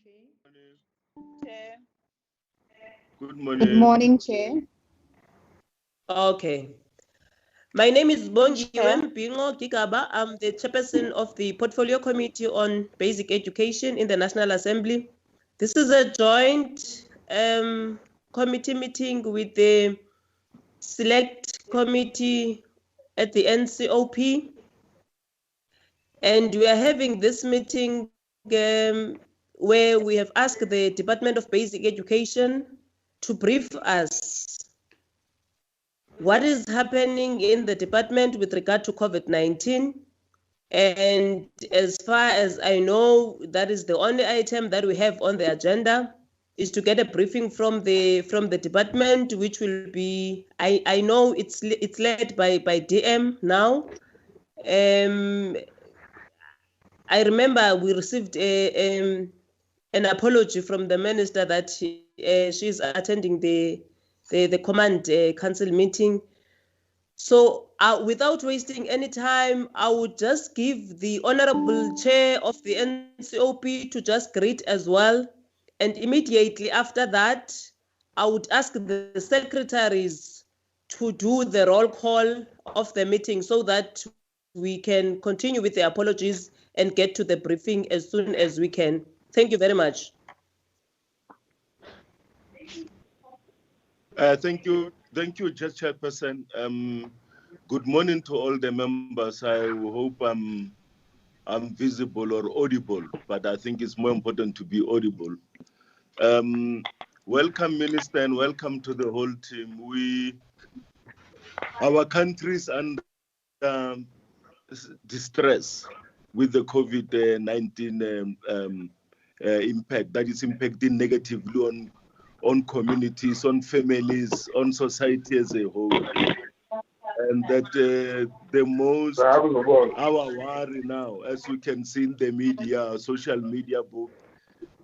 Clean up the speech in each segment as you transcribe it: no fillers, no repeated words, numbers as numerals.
Chair. Good Good morning. morning, Chair. Okay. My name is Bongiwe Bingo Gigaba. I'm the chairperson of the Portfolio Committee on Basic Education in the National Assembly. This is a joint committee meeting with the Select Committee at the NCOP. And we are having this meeting where we have asked the Department of Basic Education to brief us what is happening in the department with regard to COVID-19. And as far as I know, that is the only item that we have on the agenda, is to get a briefing from the department, which will be, I know it's led by DM now. I remember we received an apology from the minister that she's attending the command council meeting. So without wasting any time, I would just give the honorable chair of the NCOP to just greet as well. And immediately after that, I would ask the secretaries to do the roll call of the meeting so that we can continue with the apologies and get to the briefing as soon as we can. Thank you very much. Thank you, Judge Chairperson. Good morning to all the members. I hope I'm visible or audible, but I think it's more important to be audible. Welcome, Minister, and welcome to the whole team. Our country is under distress with the COVID-19 impact that is impacting negatively on communities, on families, on society as a whole. And that the most, our worry now, as you can see in the media, social media book,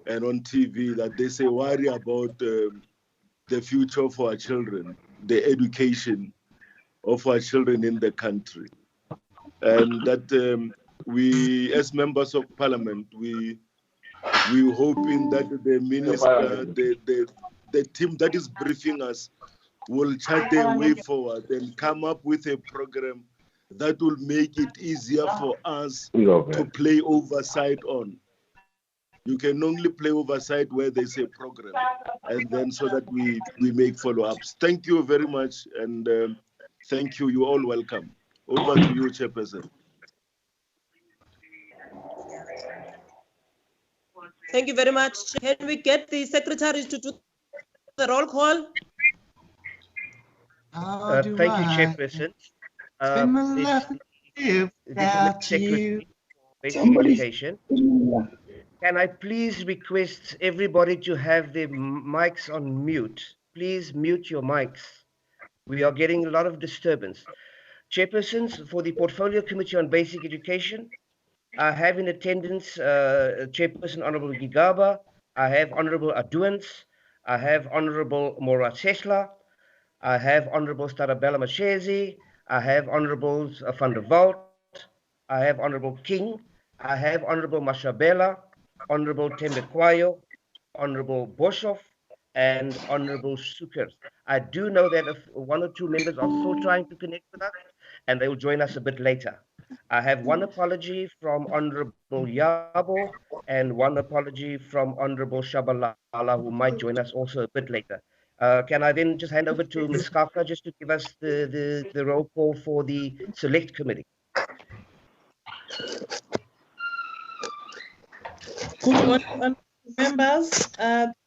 and on TV, that they say worry about the future of our children, the education of our children in the country. And that we, as members of parliament, we hoping that the minister, the team that is briefing us will chart a way forward and come up with a program that will make it easier for us to play oversight on. You can only play oversight where there's a program, and then so that we make follow-ups. Thank you very much, and thank you. You're all welcome. Over to you, Chairperson. Thank you very much. Can we get the secretaries to do the roll call? Thank you, Chairperson. The Secretary for Basic Education. Can I please request everybody to have their mics on mute? Please mute your mics. We are getting a lot of disturbance. Chairpersons for the Portfolio Committee on Basic Education, I have in attendance Chairperson Honorable Gigaba, I have Honorable Aduans, I have Honorable Morat Sesla, I have Honorable Starabella Mashezi, I have Honorable Van der Walt, I have Honorable King, I have Honorable Mashabela, Honorable Tembekwayo, Honorable Boshoff, and Honorable Sukers. I do know that if one or two members are still trying to connect with us, and they will join us a bit later. I have one apology from Honorable Yabo and one apology from Honorable Shabalala, who might join us also a bit later. Can I then just hand over to Ms. Kafka just to give us the roll call for the Select Committee? Good morning, members,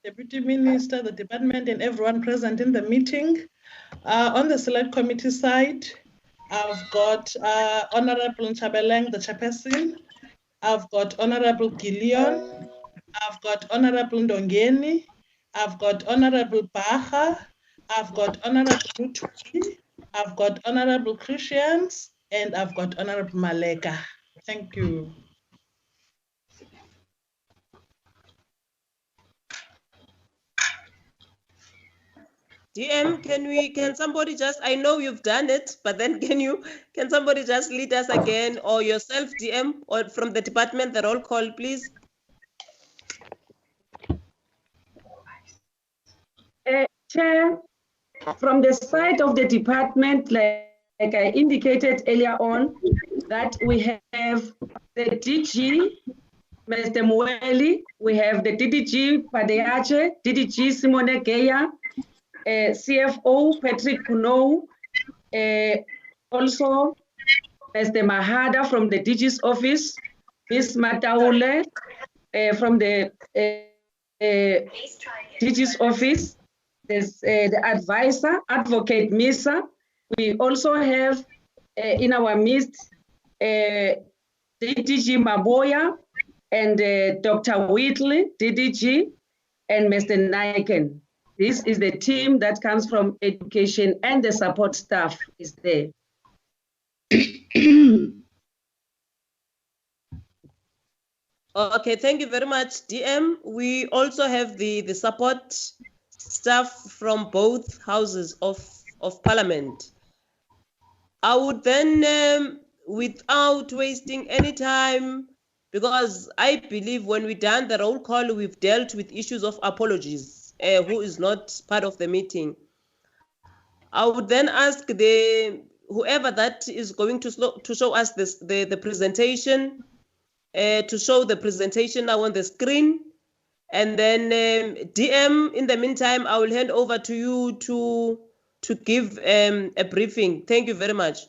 Deputy Minister, the department, and everyone present in the meeting. On the Select Committee side, I've got Honorable Nchabeleng, the chairperson. I've got Honorable Gillion. I've got Honorable Ndongeni. I've got Honorable Baha. I've got Honorable Lutuki. I've got Honorable Christians. And I've got Honorable Maleka. Thank you. DM, can somebody just, I know you've done it, but then can somebody just lead us again, or yourself, DM, or from the department, the roll call, please? Chair, from the side of the department, like I indicated earlier on, that we have the DG, Mr. Mueli, we have the DDG Padeache, DDG Simone Geya, CFO Patrick Kunou, also Mr. Mahada from the DG's office, Ms. Mataule from the DG's office, there's the advisor, Advocate Misa. We also have in our midst DDG Maboya and Dr. Whitley, DDG, and Mr. Naiken. This is the team that comes from education, and the support staff is there. Okay, thank you very much, DM. We also have the support staff from both houses of Parliament. I would then, without wasting any time, because I believe when we done the roll call, we've dealt with issues of apologies, who is not part of the meeting. I would then ask whoever that is going to show us the presentation, to show the presentation now on the screen. And then DM, in the meantime, I will hand over to you to give a briefing. Thank you very much.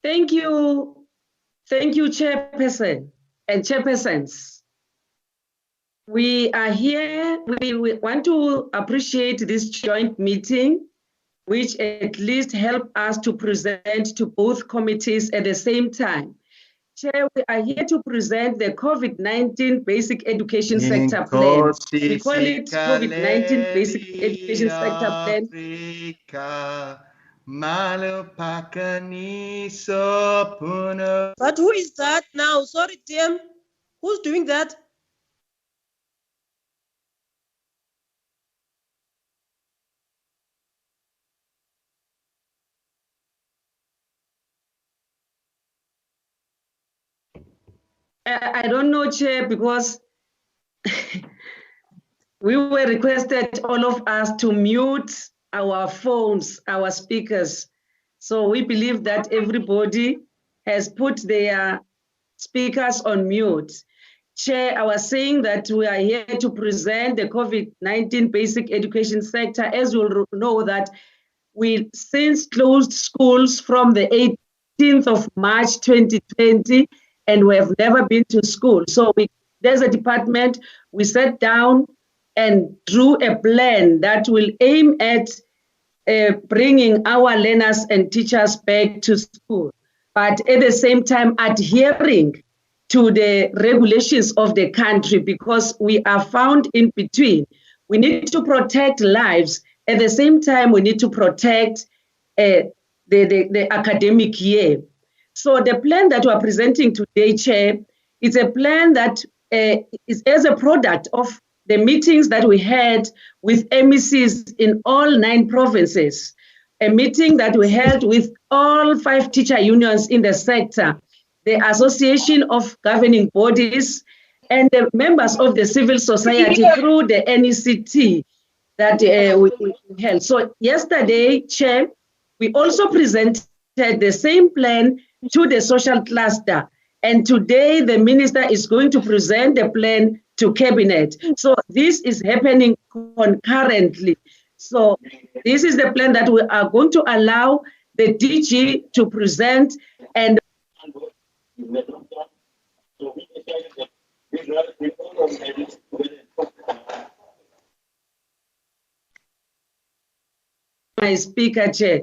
Thank you, Chairperson and Chairpersons. We are here, we want to appreciate this joint meeting, which at least help us to present to both committees at the same time. Chair, we are here to present the COVID-19 Basic Education Sector Plan. We call it COVID-19 Basic Education Sector Plan. But who is that now? Sorry, DM. Who's doing that? I don't know, Chair, because we were requested, all of us, to mute our phones, our speakers. So we believe that everybody has put their speakers on mute. Chair, I was saying that we are here to present the COVID-19 basic education sector. As you will know that we since closed schools from the 18th of March 2020, and we have never been to school. So there's a department, we sat down and drew a plan that will aim at bringing our learners and teachers back to school, but at the same time adhering to the regulations of the country, because we are found in between. We need to protect lives. At the same time, we need to protect the academic year. So the plan that we're presenting today, Chair, is a plan that is as a product of the meetings that we had with MECs in all 9 provinces, a meeting that we held with all 5 teacher unions in the sector, the Association of Governing Bodies, and the members of the civil society through the NECT that we held. So yesterday, Chair, we also presented the same plan to the social cluster. And today, the minister is going to present the plan to cabinet. So this is happening concurrently. So this is the plan that we are going to allow the DG to present, and my speaker, Chair.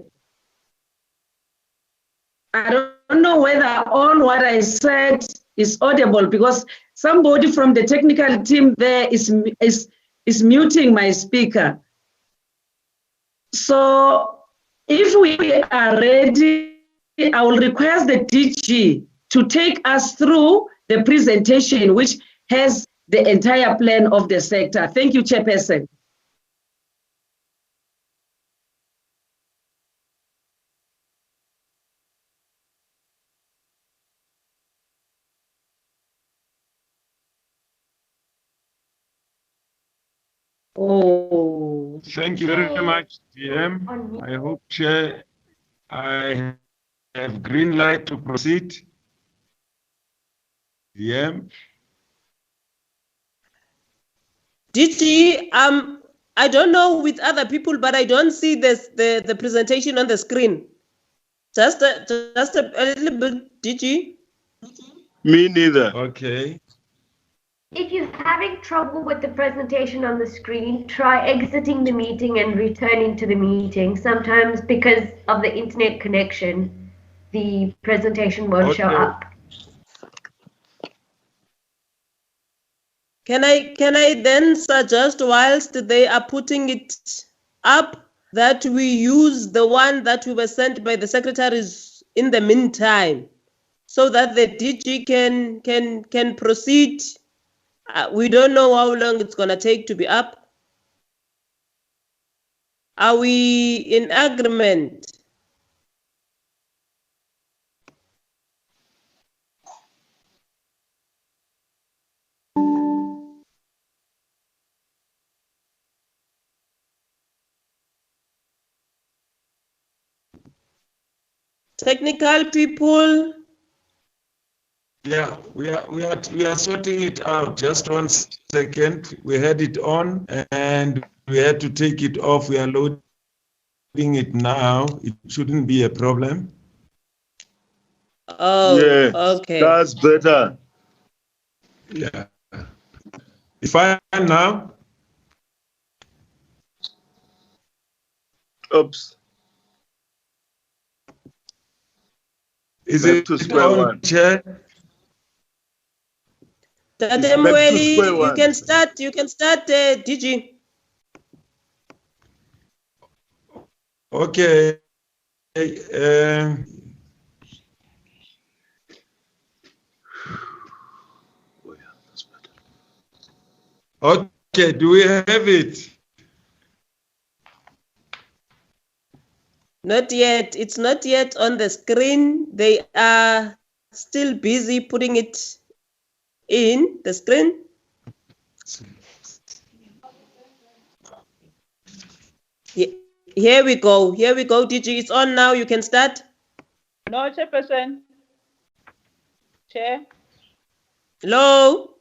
I don't know whether all what I said is audible, because somebody from the technical team there is muting my speaker. So if we are ready, I will request the DG to take us through the presentation, which has the entire plan of the sector. Thank you, Chairperson. Oh. Thank you very much, DM. I hope, Chair, I have green light to proceed. DM. DG, I don't know with other people, but I don't see the presentation on the screen. Just a little bit, DG. Me neither. Okay. If you're having trouble with the presentation on the screen, try exiting the meeting and returning to the meeting. Sometimes because of the internet connection, the presentation won't show up. Can I then suggest, whilst they are putting it up, that we use the one that we were sent by the secretaries in the meantime, so that the DG can proceed? We don't know how long it's going to take to be up. Are we in agreement? Technical people? Yeah, we are sorting it out. Just 1 second. We had it on and we had to take it off. We are loading it now. It shouldn't be a problem. Oh, yeah, okay. That's better. Yeah. It's fine now. Oops. Is Back it to square on, one. Chair? Tatemweli, square you one. can start, DG. Okay. Okay, do we have it? Not yet. It's not yet on the screen. They are still busy putting it in the screen. Here we go. Here we go, DG. It's on now. You can start. No, Chairperson. Chair. Hello?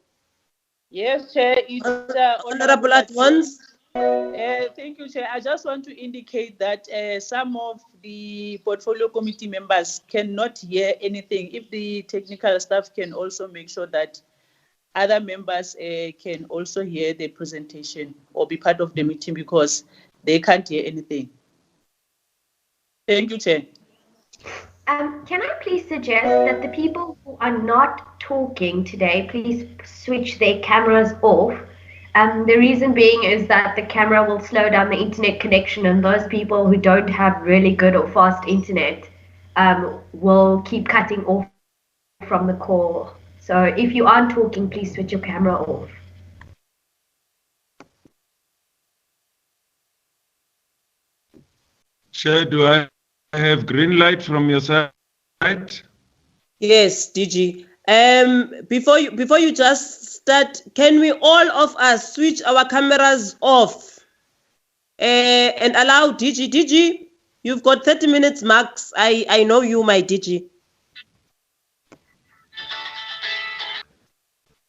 Yes, Chair. It's Honorable at once. Thank you, Chair. I just want to indicate that some of the portfolio committee members cannot hear anything. If the technical staff can also make sure that other members can also hear the presentation or be part of the meeting, because they can't hear anything. Thank you, Chair. Can I please suggest that the people who are not talking today, please switch their cameras off. The reason being is that the camera will slow down the internet connection, and those people who don't have really good or fast internet will keep cutting off from the call. So if you aren't talking, please switch your camera off. Chair, do I have green light from your side? Yes, DG. Before you just start, can we all of us switch our cameras off and allow DG? DG, you've got 30 minutes max. I know you, my DG.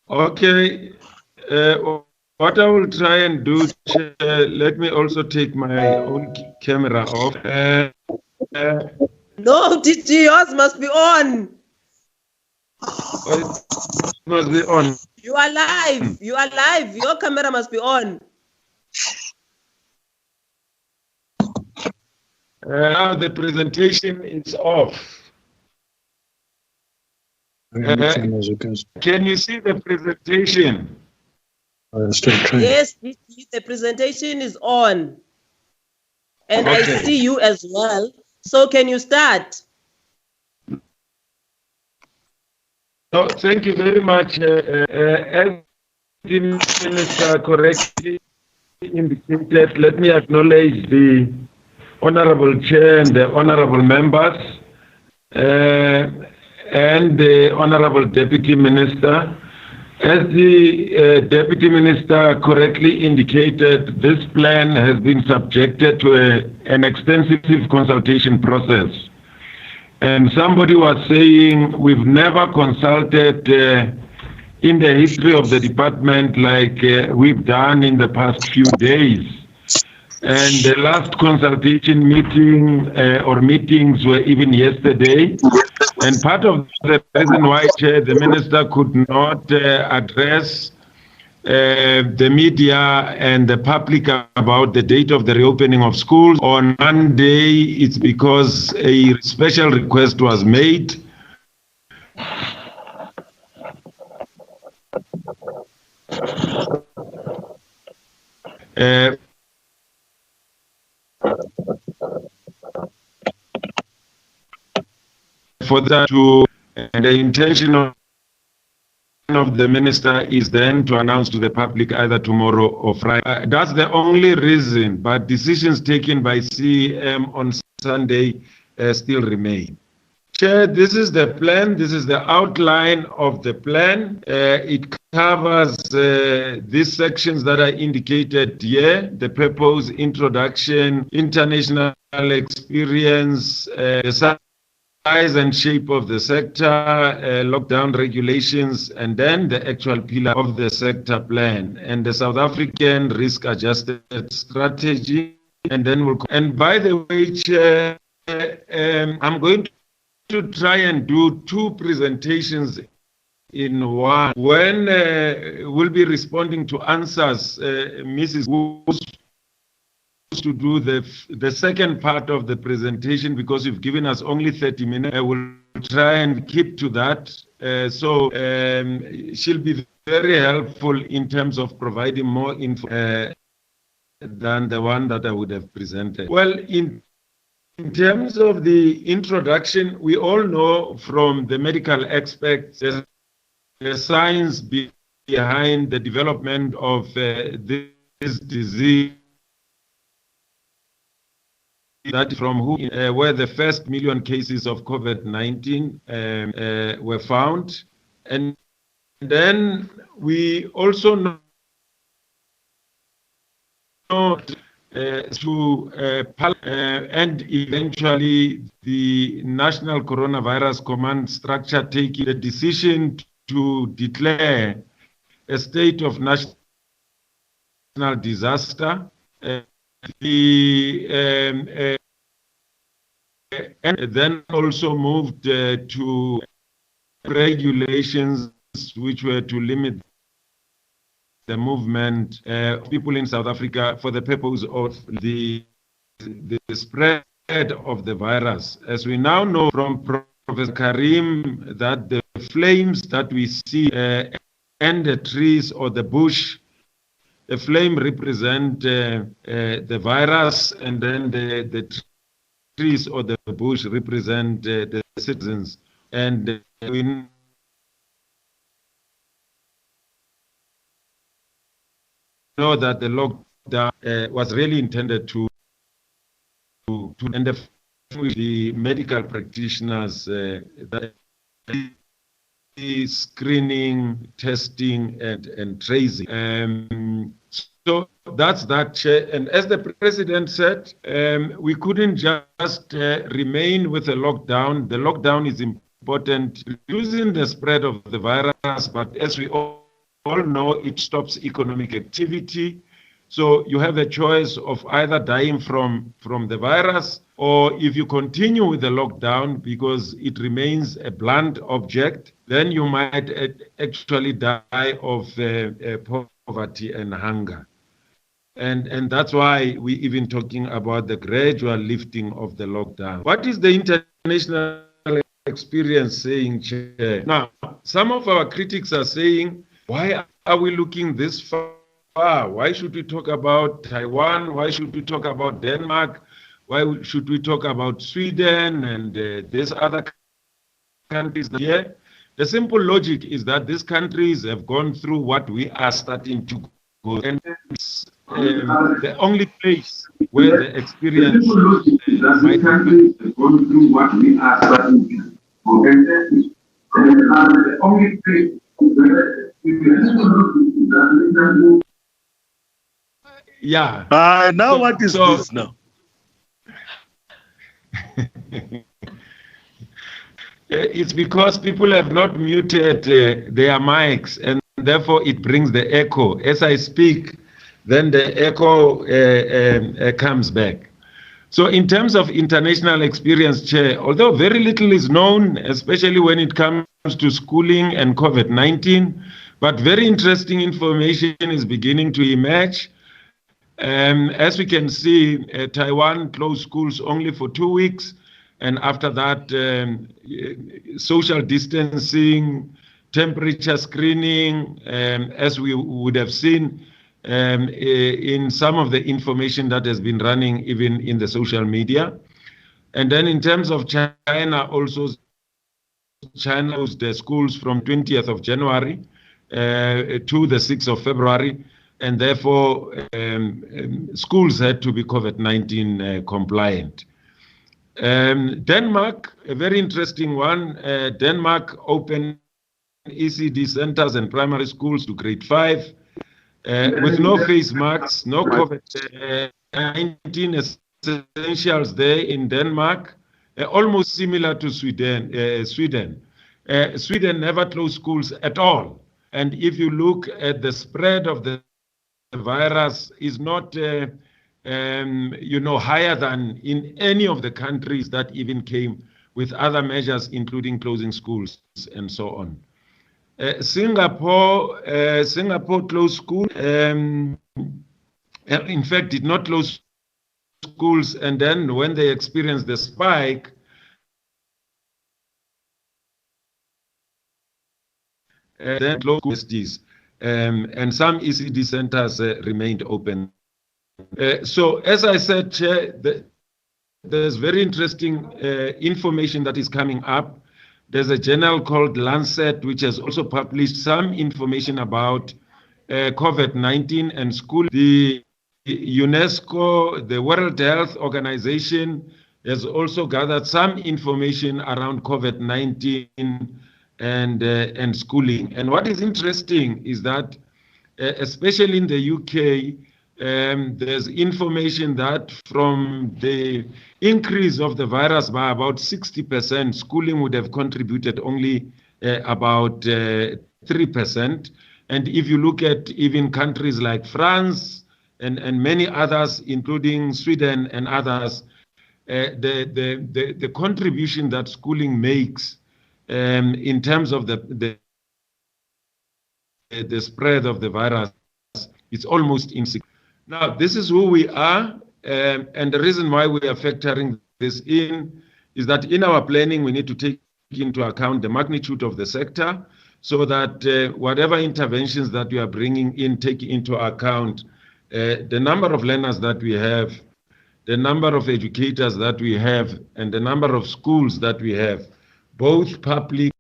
Okay. What I will try and do, Chair, let me also take my own camera off. No, DG, yours must be on. It must be on. You are live. You are live. Your camera must be on. Now the presentation is off. Can you see the presentation? Yes, the presentation is on. And Okay. I see you as well. So can you start? Oh, thank you very much. As the Minister correctly indicated, let me acknowledge the Honorable Chair and the Honorable members and the Honorable Deputy Minister. As the Deputy Minister correctly indicated, this plan has been subjected to an extensive consultation process. And somebody was saying we've never consulted in the history of the department like we've done in the past few days. And the last consultation meeting or meetings were even yesterday. And part of the reason why, Chair, the Minister could not address the media and the public about the date of the reopening of schools on Monday, it's because a special request was made. For that to, and the intention of the minister is then to announce to the public either tomorrow or Friday. That's the only reason, but decisions taken by CEM on Sunday still remain. Chair, this is the plan. This is the outline of the plan. It covers these sections that are indicated here: the purpose, introduction, international experience, size and shape of the sector, lockdown regulations, and then the actual pillar of the sector plan and the South African risk-adjusted strategy. And then we'll. And by the way, Chair, I'm going to try and do two presentations in one. When we'll be responding to answers, Mrs. Woos to do the second part of the presentation, because you've given us only 30 minutes. I will try and keep to that. So she'll be very helpful in terms of providing more info than the one that I would have presented. Well, in terms of the introduction, we all know from the medical aspects the science behind the development of this disease, that from where the first million cases of COVID-19 were found. And then we also know and eventually the National Coronavirus Command Structure taking the decision to declare a state of national disaster. And then also moved to regulations which were to limit the movement of people in South Africa for the purpose of the spread of the virus. As we now know from Professor Karim, that the flames that we see and the trees or the bush, the flame represent the virus, and then the trees or the bush represent the citizens. And we know that the lockdown was really intended to and the medical practitioners that screening, testing, and tracing. So that's that, Chair. And as the President said, we couldn't just remain with a lockdown. The lockdown is important, reducing the spread of the virus, but as we all know, it stops economic activity. So you have a choice of either dying from the virus, or if you continue with the lockdown because it remains a blunt object, then you might actually die of poverty and hunger. And that's why we're even talking about the gradual lifting of the lockdown. What is the international experience saying, Chair? Now, some of our critics are saying, why are we looking this far? Why should we talk about Taiwan? Why should we talk about Denmark? Why should we talk about Sweden and these other countries here? The simple logic is that these countries have gone through what we are starting to go. And it's the only place where the experience might happen. Gone through what we are starting to go. And the only place where Yeah. Now what is this now? It's because people have not muted their mics, and therefore it brings the echo. As I speak, then the echo comes back. So in terms of international experience, Chair, although very little is known, especially when it comes to schooling and COVID-19, but very interesting information is beginning to emerge. As we can see, Taiwan closed schools only for 2 weeks. And after that, social distancing, temperature screening, as we would have seen in some of the information that has been running even in the social media. And then in terms of China, also China closed the schools from 20th of January to the 6th of February. And therefore, schools had to be COVID-19 compliant. Denmark, a very interesting one. Denmark opened ECD centers and primary schools to grade 5 with no face masks, no COVID-19 essentials there in Denmark, almost similar to Sweden. Sweden never closed schools at all. And if you look at the spread of the virus, is not higher than in any of the countries that even came with other measures, including closing schools and so on. Singapore closed schools. In fact, did not close schools, and then when they experienced the spike, then closed universities, and some ECD centers remained open. So, as I said, Chair, there's very interesting information that is coming up. There's a journal called Lancet, which has also published some information about COVID-19 and school. The UNESCO, the World Health Organization, has also gathered some information around COVID-19 and schooling. And what is interesting is that, especially in the UK, there's information that from the increase of the virus by about 60%, schooling would have contributed only about 3%. And if you look at even countries like France and many others, including Sweden and others, the contribution that schooling makes in terms of the spread of the virus is almost insignificant. Now, this is who we are, and the reason why we are factoring this in is that in our planning, we need to take into account the magnitude of the sector so that whatever interventions that we are bringing in take into account the number of learners that we have, the number of educators that we have, and the number of schools that we have, both public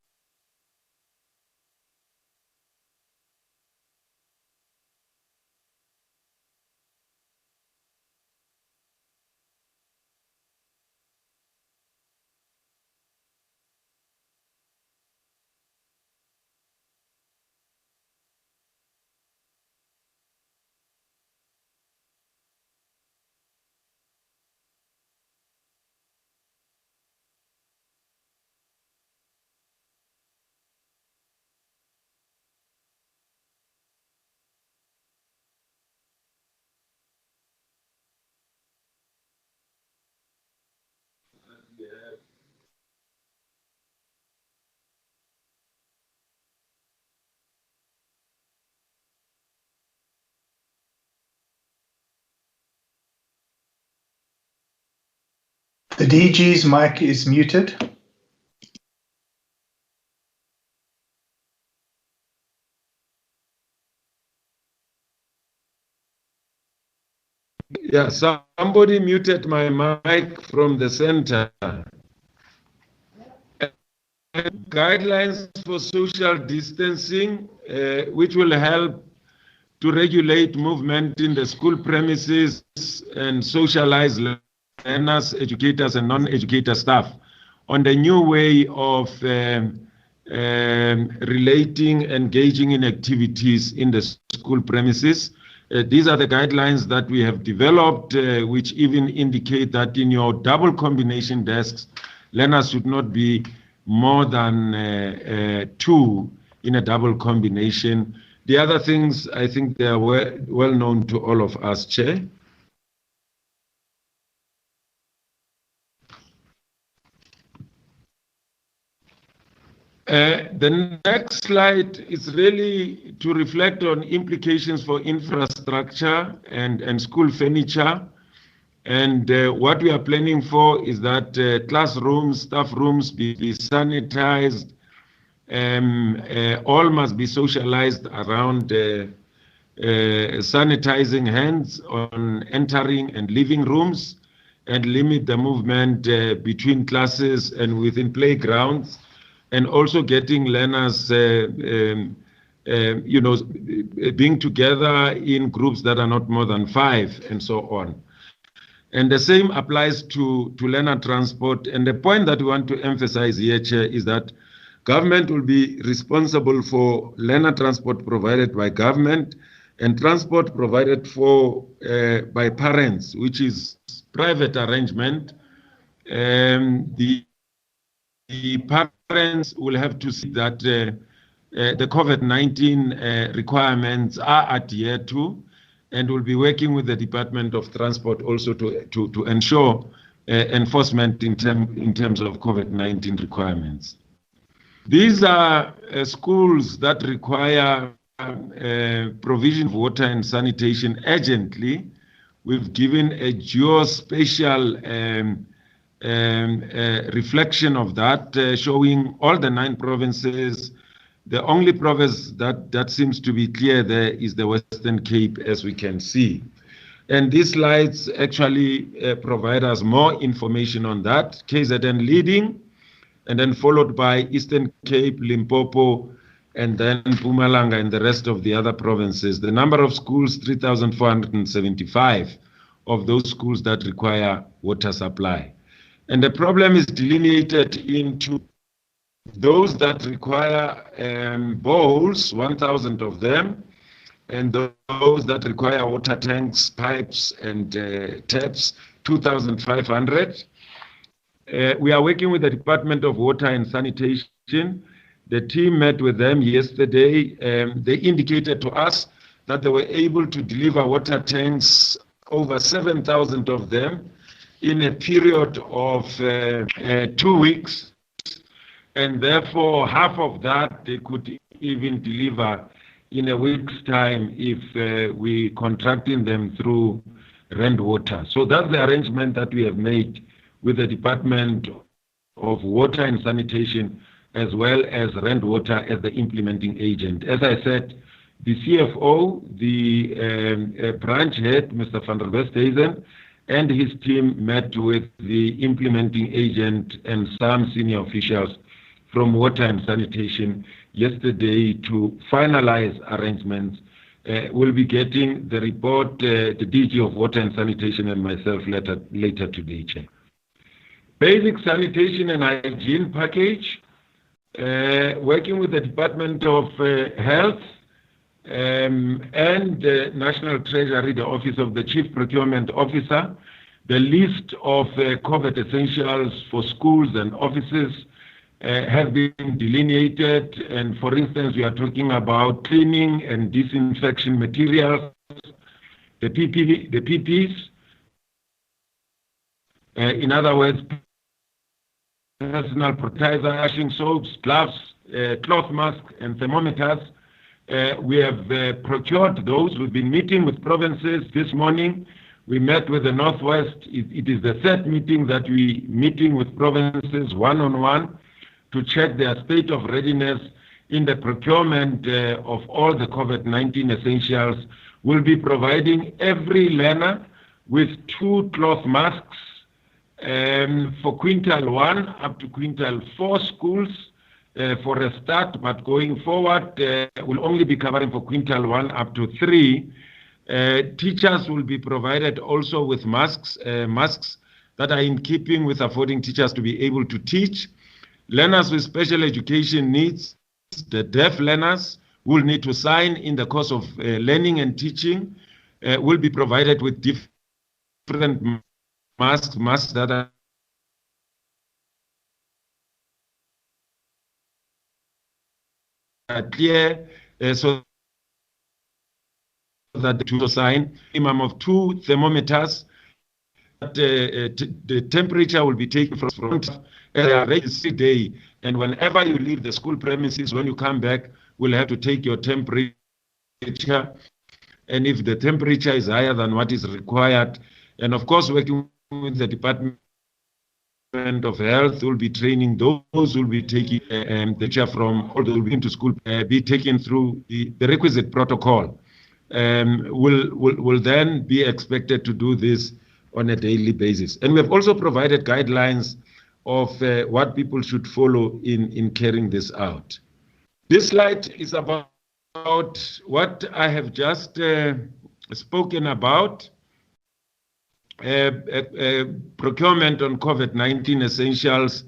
The DG's mic is muted. Yeah, somebody muted my mic from the center. Guidelines for social distancing, which will help to regulate movement in the school premises and socialize learners, educators, and non-educator staff on the new way of relating, engaging in activities in the school premises. These are the guidelines that we have developed, which even indicate that in your double combination desks, learners should not be more than 2 in a double combination. The other things, I think they are well known to all of us, Chair. The next slide is really to reflect on implications for infrastructure and school furniture. And what we are planning for is that classrooms, staff rooms be sanitized. All must be socialized around sanitizing hands on entering and leaving rooms, and limit the movement between classes and within playgrounds, and also getting learners being together in groups that are not more than 5 and so on. And the same applies to learner transport. And the point that we want to emphasize here, Chair, is that government will be responsible for learner transport provided by government and transport provided for by parents, which is private arrangement. The parents will have to see that the COVID-19 requirements are adhered to, and will be working with the Department of Transport also to ensure enforcement in terms of COVID-19 requirements. These are schools that require provision of water and sanitation urgently. We've given a geospatial reflection of that, showing all the 9 provinces. The only province that seems to be clear there is the Western Cape, as we can see. And these slides actually provide us more information on that. KZN leading, and then followed by Eastern Cape, Limpopo, and then Mpumalanga and the rest of the other provinces. The number of schools, 3,475 of those schools that require water supply. And the problem is delineated into those that require bowls, 1,000 of them, and those that require water tanks, pipes, and taps, 2,500. We are working with the Department of Water and Sanitation. The team met with them yesterday. They indicated to us that they were able to deliver water tanks, over 7,000 of them, in a period of 2 weeks. And therefore, half of that they could even deliver in a week's time if we contracting them through Rand Water. So that's the arrangement that we have made with the Department of Water and Sanitation, as well as Rand Water as the implementing agent. As I said, the CFO, the branch head, Mr. van der Westhuizen, and his team met with the implementing agent and some senior officials from Water and Sanitation yesterday to finalize arrangements. We'll be getting the report, the DG of Water and Sanitation and myself later today, Chair. Basic sanitation and hygiene package, working with the Department of Health and National Treasury, the Office of the Chief Procurement Officer, the list of COVID essentials for schools and offices have been delineated. And for instance, we are talking about cleaning and disinfection materials, the PPs, in other words, personal protector, washing soaps, gloves, cloth masks, and thermometers. We have procured those. We've been meeting with provinces this morning. We met with the Northwest. It is the 3rd meeting that we meeting with provinces one-on-one to check their state of readiness in the procurement of all the COVID-19 essentials. We'll be providing every learner with 2 cloth masks for quintile 1 up to quintile 4 schools for a start, but going forward, we'll only be covering for quintile 1 up to 3. Teachers will be provided also with masks that are in keeping with affording teachers to be able to teach. Learners with special education needs, the deaf learners, will need to sign in the course of learning and teaching, will be provided with different masks that are clear, so that to sign minimum of 2 thermometers. The temperature will be taken from every day, and whenever you leave the school premises, when you come back, we'll have to take your temperature, and if the temperature is higher than what is required, and of course working with the Department of Health, will be training those who will be taking the temperature from all those who will be into school, be taken through the requisite protocol. Will then be expected to do this on a daily basis. And we have also provided guidelines of what people should follow in carrying this out. This slide is about what I have just spoken about, procurement on COVID-19 essentials,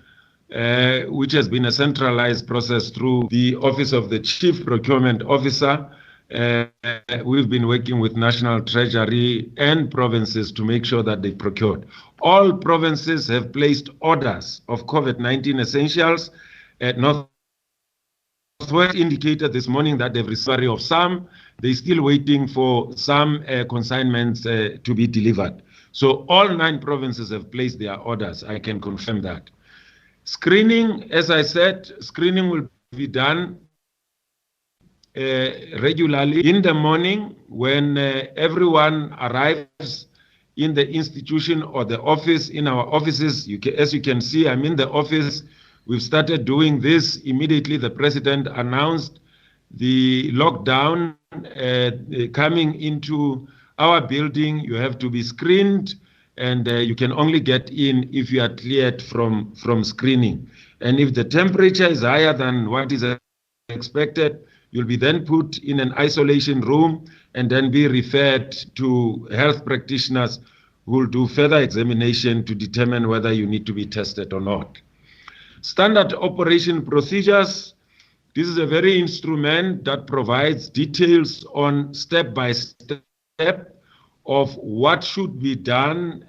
which has been a centralized process through the Office of the Chief Procurement Officer. We've been working with National Treasury and provinces to make sure that they procured. All provinces have placed orders of COVID-19 essentials. Northwest indicated this morning that they've received of some. They're still waiting for some consignments to be delivered. So all 9 provinces have placed their orders. I can confirm that. Screening, as I said, screening will be done regularly in the morning when everyone arrives in the institution or the office. In our offices, as you can see, I'm in the office. We've started doing this immediately. The president announced the lockdown coming into our building. You have to be screened, and you can only get in if you are cleared from screening. And if the temperature is higher than what is expected, you'll be then put in an isolation room and then be referred to health practitioners who will do further examination to determine whether you need to be tested or not. Standard operation procedures. This is a very instrument that provides details on step-by-step of what should be done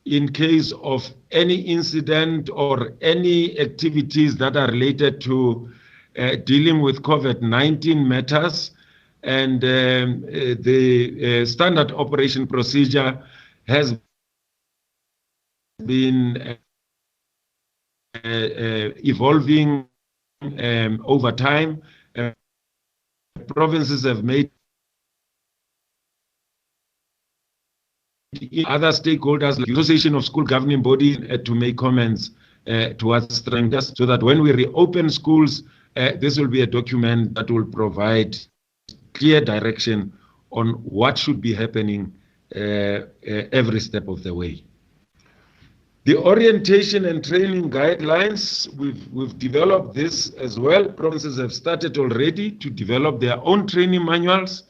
in case of any incident or any activities that are related to dealing with COVID-19 matters. And the standard operation procedure has been evolving over time. Provinces have made other stakeholders, like the Association of School Governing Bodies, to make comments towards strangers, so that when we reopen schools, this will be a document that will provide clear direction on what should be happening every step of the way. The orientation and training guidelines, we've developed this as well. Provinces have started already to develop their own training manuals.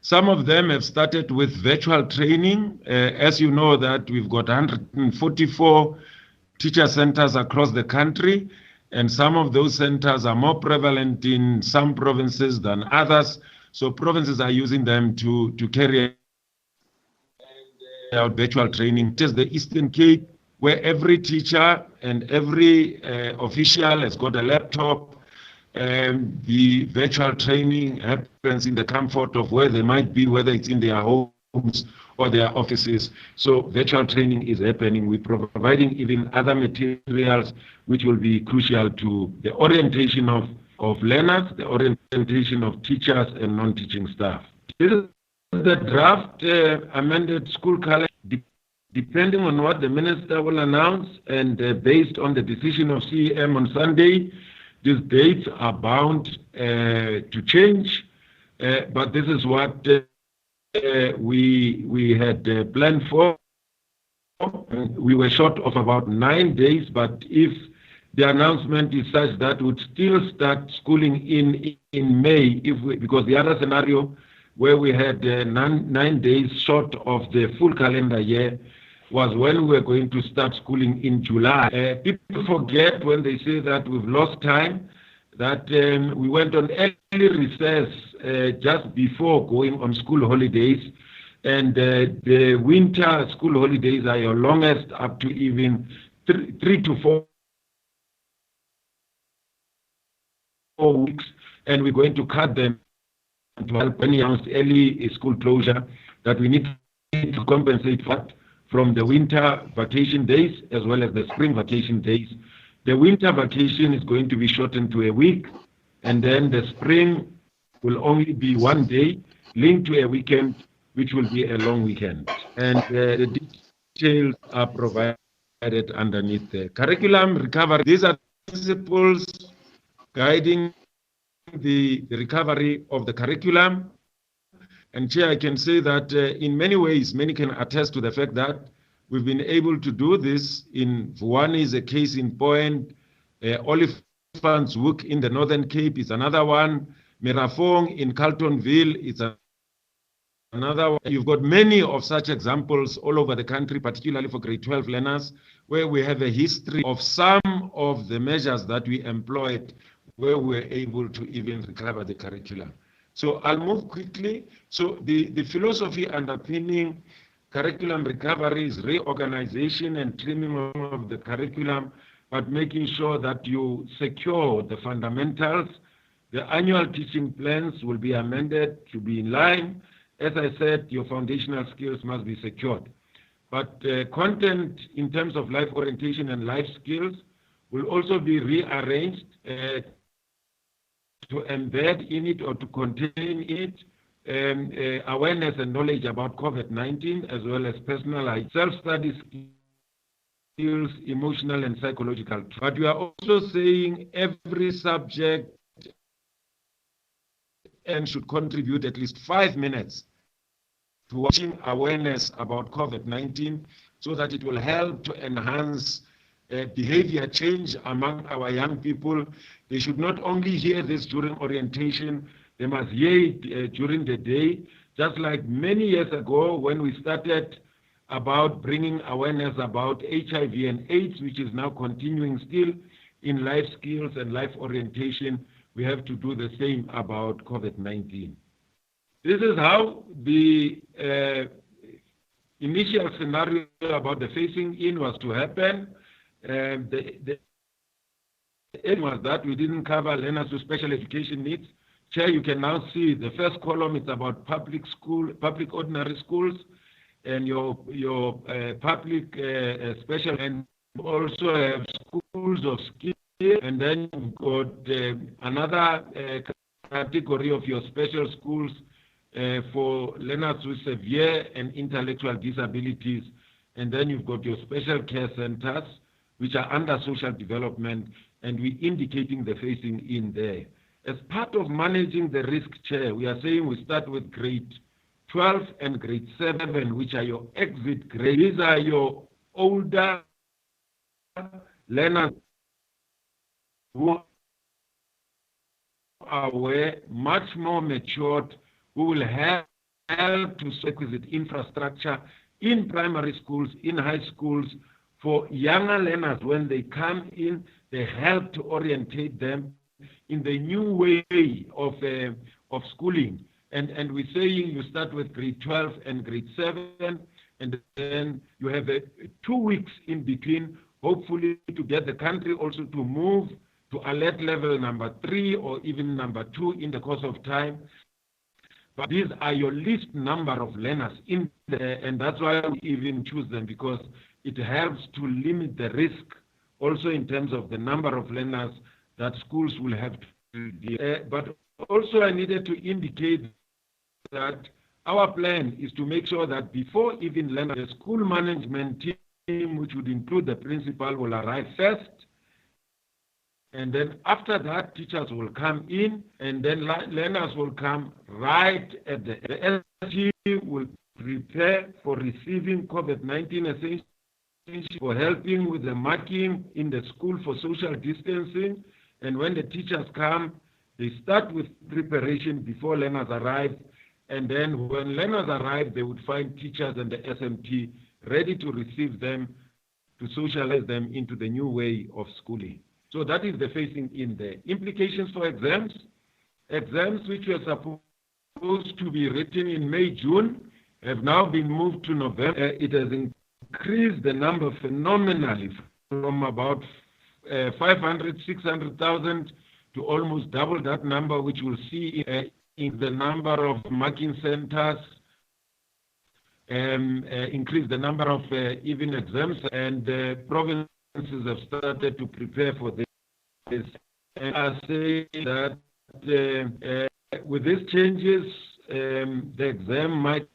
Some of them have started with virtual training. As you know, that we've got 144 teacher centers across the country, and some of those centers are more prevalent in some provinces than others. So provinces are using them to carry out virtual training. It is the Eastern Cape, where every teacher and every official has got a laptop. The virtual training happens in the comfort of where they might be, whether it's in their homes or their offices. So virtual training is happening. We're providing even other materials which will be crucial to the orientation of learners, the orientation of teachers and non-teaching staff. This is the draft amended school calendar. Depending on what the minister will announce and based on the decision of CEM on Sunday, these dates are bound to change, but this is what we had planned for. We were short of about 9 days, but if the announcement is such that would still start schooling in May, because the other scenario where we had 9 days short of the full calendar year, was when we were going to start schooling in July. People forget when they say that we've lost time, that we went on early recess just before going on school holidays, and the winter school holidays are your longest, up to even 3 to 4 weeks, and we're going to cut them to help any early school closure that we need to compensate for from the winter vacation days as well as the spring vacation days. The winter vacation is going to be shortened to a week, and then the spring will only be 1 day linked to a weekend, which will be a long weekend. And the details are provided underneath the curriculum recovery. These are principles guiding the recovery of the curriculum. And Chair, I can say that in many ways, many can attest to the fact that we've been able to do this. One is a case in point, Oliphant's Hoek in the Northern Cape is another one, Merafong in Carltonville is another one. You've got many of such examples all over the country, particularly for grade 12 learners, where we have a history of some of the measures that we employed where we're able to even recover the curriculum. So I'll move quickly. So the philosophy underpinning curriculum recovery is reorganization and trimming of the curriculum, but making sure that you secure the fundamentals. The annual teaching plans will be amended to be in line. As I said, your foundational skills must be secured. But content in terms of life orientation and life skills will also be rearranged to embed in it or to contain it awareness and knowledge about COVID-19, as well as personal self-study skills, emotional and psychological. But we are also saying every subject and should contribute at least 5 minutes to watching awareness about COVID-19 so that it will help to enhance behavior change among our young people. They should not only hear this during orientation, they must hear it during the day, just like many years ago when we started about bringing awareness about HIV and AIDS, which is now continuing still in life skills and life orientation. We have to do the same about COVID-19. This is how the initial scenario about the phasing in was to happen. The aim was that we didn't cover learners with special education needs. Chair, you can now see the first column is about public ordinary schools, and your public special, and also have schools of skill, and then you've got another category of your special schools for learners with severe and intellectual disabilities, and then you've got your special care centers, which are under social development, and we're indicating the phasing in there. As part of managing the risk, Chair, we are saying we start with grade 12 and grade 7, which are your exit grades. These are your older learners who are much more matured, who will help to requisite infrastructure in primary schools, in high schools. For younger learners, when they come in, they help to orientate them in the new way of schooling. And we're saying you start with grade 12 and grade 7, and then you have 2 weeks in between, hopefully to get the country also to move to alert level number 3 or even number 2 in the course of time. But these are your least number of learners in there, and that's why we even choose them, because it helps to limit the risk also in terms of the number of learners that schools will have to deal. But also I needed to indicate that our plan is to make sure that before even learners, the school management team, which would include the principal, will arrive first. And then after that, teachers will come in, and then learners will come right at the SG will prepare for receiving COVID-19 essentials, for helping with the marking in the school for social distancing. And when the teachers come, they start with preparation before learners arrive. And then when learners arrive, they would find teachers and the SMT ready to receive them, to socialize them into the new way of schooling. So that is the phasing in there. Implications for exams. Exams which were supposed to be written in May, June, have now been moved to November. It has increased the number phenomenally from about 500, 600,000 to almost double that number, which we'll see in the number of marking centers, increase the number of even exams, and provinces have started to prepare for this. And I say that with these changes, the exam might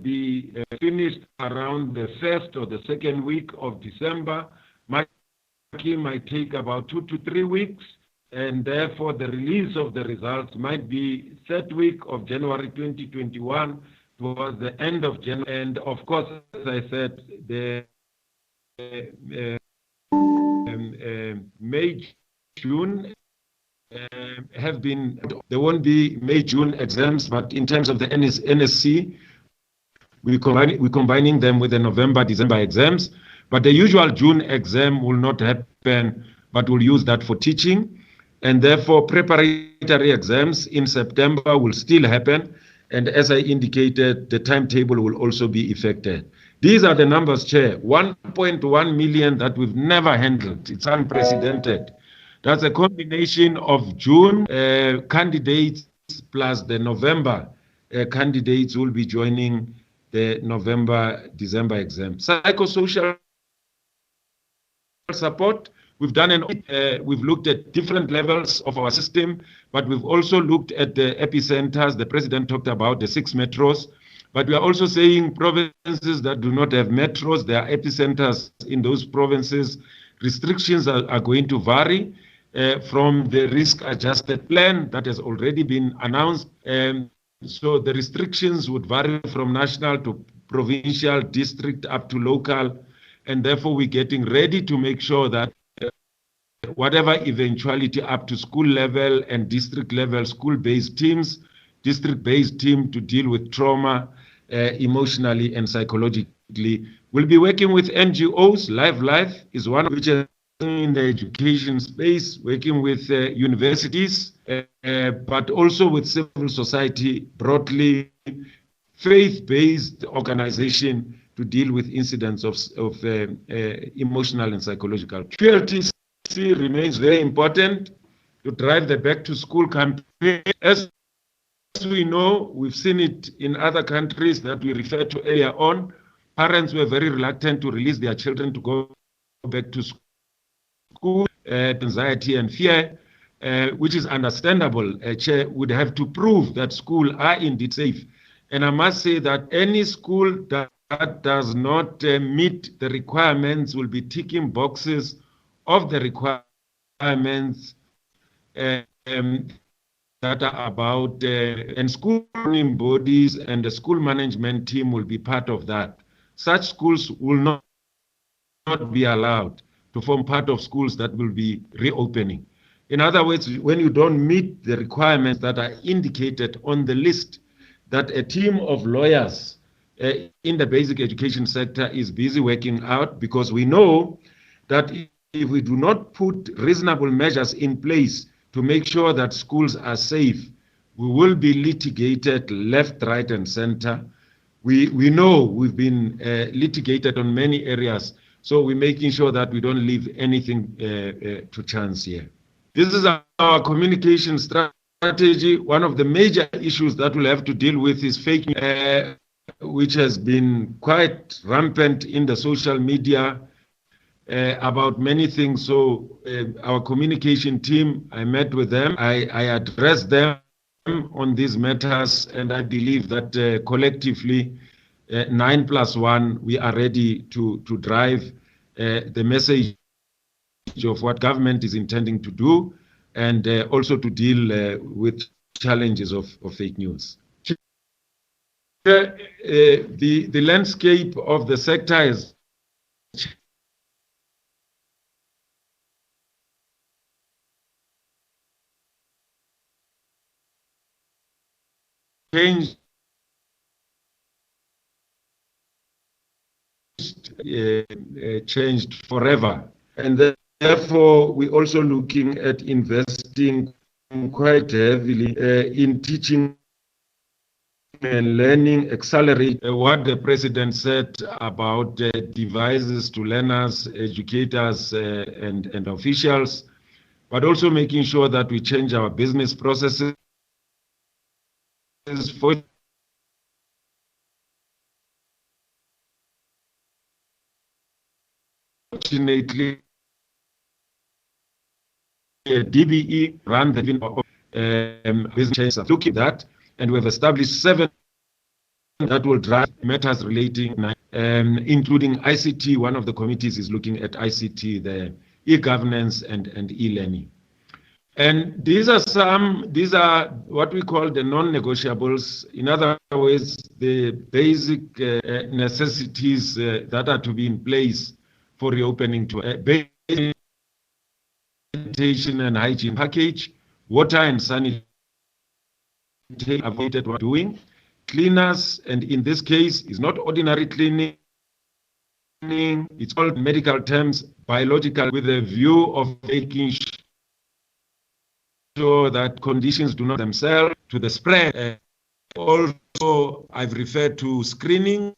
be finished around the first or the second week of December. Marking might take about 2 to 3 weeks, and therefore the release of the results might be third week of January 2021, towards the end of January. And of course, as I said, the May, June have been, there won't be May, June exams, but in terms of the NSC, we're combining them with the November, December exams. But the usual June exam will not happen, but we'll use that for teaching. And therefore, preparatory exams in September will still happen. And as I indicated, the timetable will also be affected. These are the numbers, Chair. 1.1 million that we've never handled. It's unprecedented. That's a combination of June candidates plus the November candidates will be joining the November, December exam. Psychosocial support. We've done we've looked at different levels of our system, but we've also looked at the epicenters. The president talked about the 6 metros, but we are also saying provinces that do not have metros, there are epicenters in those provinces. Restrictions are going to vary from the risk-adjusted plan that has already been announced. So the restrictions would vary from national to provincial, district, up to local, and therefore we're getting ready to make sure that whatever eventuality up to school level and district level, school-based teams, district-based team to deal with trauma emotionally and psychologically. We'll be working with NGOs. Life is one of which is in the education space, working with universities, but also with civil society broadly, faith-based organization to deal with incidents of emotional and psychological. QLTC remains very important to drive the back-to-school campaign. As we know, we've seen it in other countries that we referred to earlier on. Parents were very reluctant to release their children to go back to school. Anxiety and fear, which is understandable. A chair would have to prove that schools are indeed safe. And I must say that any school that does not meet the requirements will be ticking boxes of the requirements that are about, and school governing bodies and the school management team will be part of that. Such schools will not be allowed to form part of schools that will be reopening. In other words, when you don't meet the requirements that are indicated on the list that a team of lawyers in the basic education sector is busy working out, because we know that if we do not put reasonable measures in place to make sure that schools are safe, we will be litigated left, right, and center. We know we've been litigated on many areas, so we're making sure that we don't leave anything to chance here. This is our communication strategy. One of the major issues that we'll have to deal with is fake news, which has been quite rampant in the social media about many things. So our communication team, I met with them, I addressed them on these matters, and I believe that collectively, 9+1, we are ready to drive the message of what government is intending to do, and also to deal with challenges of fake news. The landscape of the sector has changed changed forever. And therefore, we're also looking at investing quite heavily in teaching and learning, accelerate what the president said about devices to learners, educators, and officials, but also making sure that we change our business processes. Fortunately, DBE ran the business changes. Looking at that, and we've established 7 that will drive matters relating, including ICT. One of the committees is looking at ICT, the e-governance and e-learning. And these are what we call the non-negotiables. In other words, the basic necessities that are to be in place for reopening to sanitation and hygiene package, water and sanitation, avoided what doing. Cleaners, and in this case, is not ordinary cleaning. It's called in medical terms biological, with a view of making sure that conditions do not themselves to the spread. Also, I've referred to screening.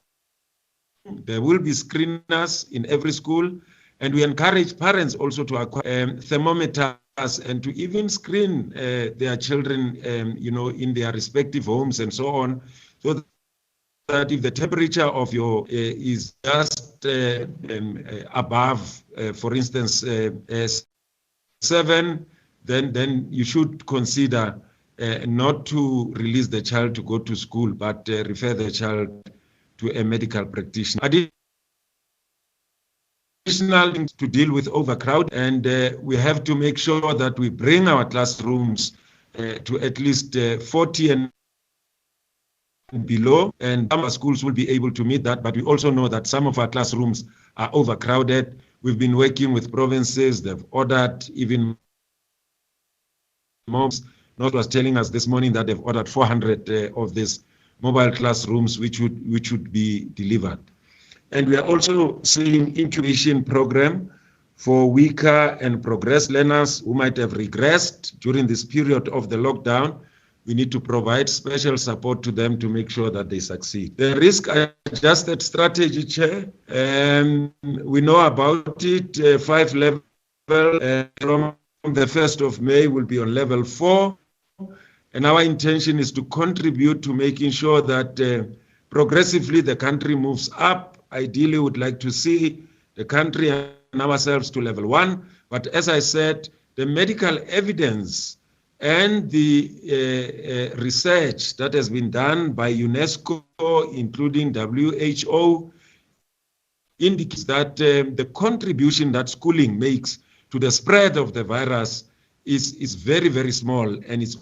There will be screeners in every school, and we encourage parents also to acquire thermometers and to even screen their children, in their respective homes and so on, so that if the temperature of your is just above, for instance, 7, then you should consider not to release the child to go to school, but refer the child to a medical practitioner. Additional things to deal with overcrowd, and we have to make sure that we bring our classrooms to at least 40 and below, and some schools will be able to meet that, but we also know that some of our classrooms are overcrowded. We've been working with provinces. They've ordered even more. North was telling us this morning that they've ordered 400 of these mobile classrooms, which would be delivered. And we are also seeing incubation program for weaker and progressed learners who might have regressed during this period of the lockdown. We need to provide special support to them to make sure that they succeed. The risk-adjusted strategy, Chair, we know about it, 5 level, from the 1st of May will be on level 4. And our intention is to contribute to making sure that progressively the country moves up. Ideally, we would like to see the country and ourselves to level 1. But as I said, the medical evidence and the research that has been done by UNESCO, including WHO, indicates that the contribution that schooling makes to the spread of the virus is very, very small, and it's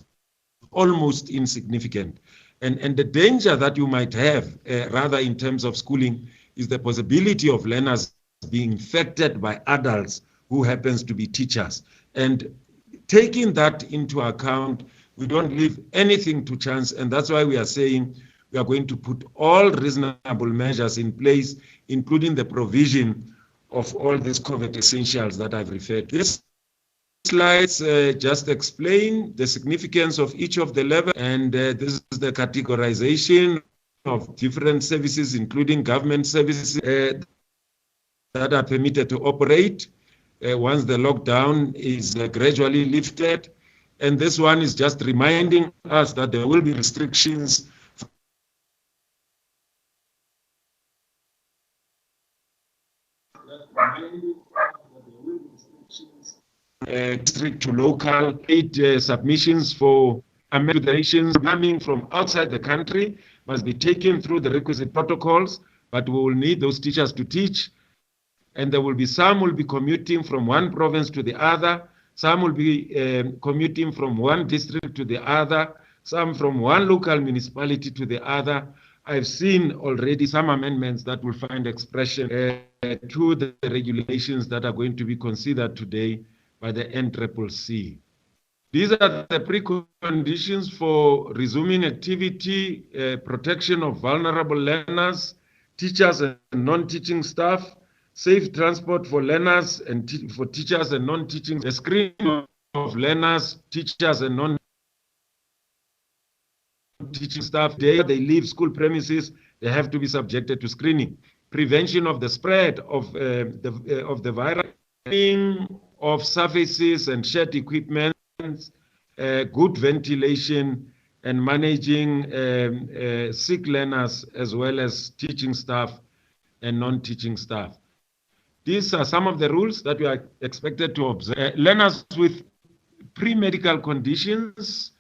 almost insignificant. And the danger that you might have, rather in terms of schooling, is the possibility of learners being infected by adults who happens to be teachers. And taking that into account, we don't leave anything to chance, and that's why we are saying we are going to put all reasonable measures in place, including the provision of all these COVID essentials that I've referred to. These slides just explain the significance of each of the levels, and this is the categorization of different services, including government services that are permitted to operate once the lockdown is gradually lifted. And this one is just reminding us that there will be restrictions district to local aid submissions for amendments coming from outside the country must be taken through the requisite protocols, but we will need those teachers to teach. And there will be some will be commuting from one province to the other, some will be commuting from one district to the other, some from one local municipality to the other. I've seen already some amendments that will find expression to the regulations that are going to be considered today by the NCCC. These are the preconditions for resuming activity, protection of vulnerable learners, teachers and non-teaching staff, safe transport for learners and for teachers and non-teaching, the screening of learners, teachers and non-teaching staff. They leave school premises, they have to be subjected to screening. Prevention of the spread of the virus, of surfaces and shared equipment, good ventilation, and managing sick learners as well as teaching staff and non-teaching staff. These are some of the rules that we are expected to observe. Learners with pre-medical conditions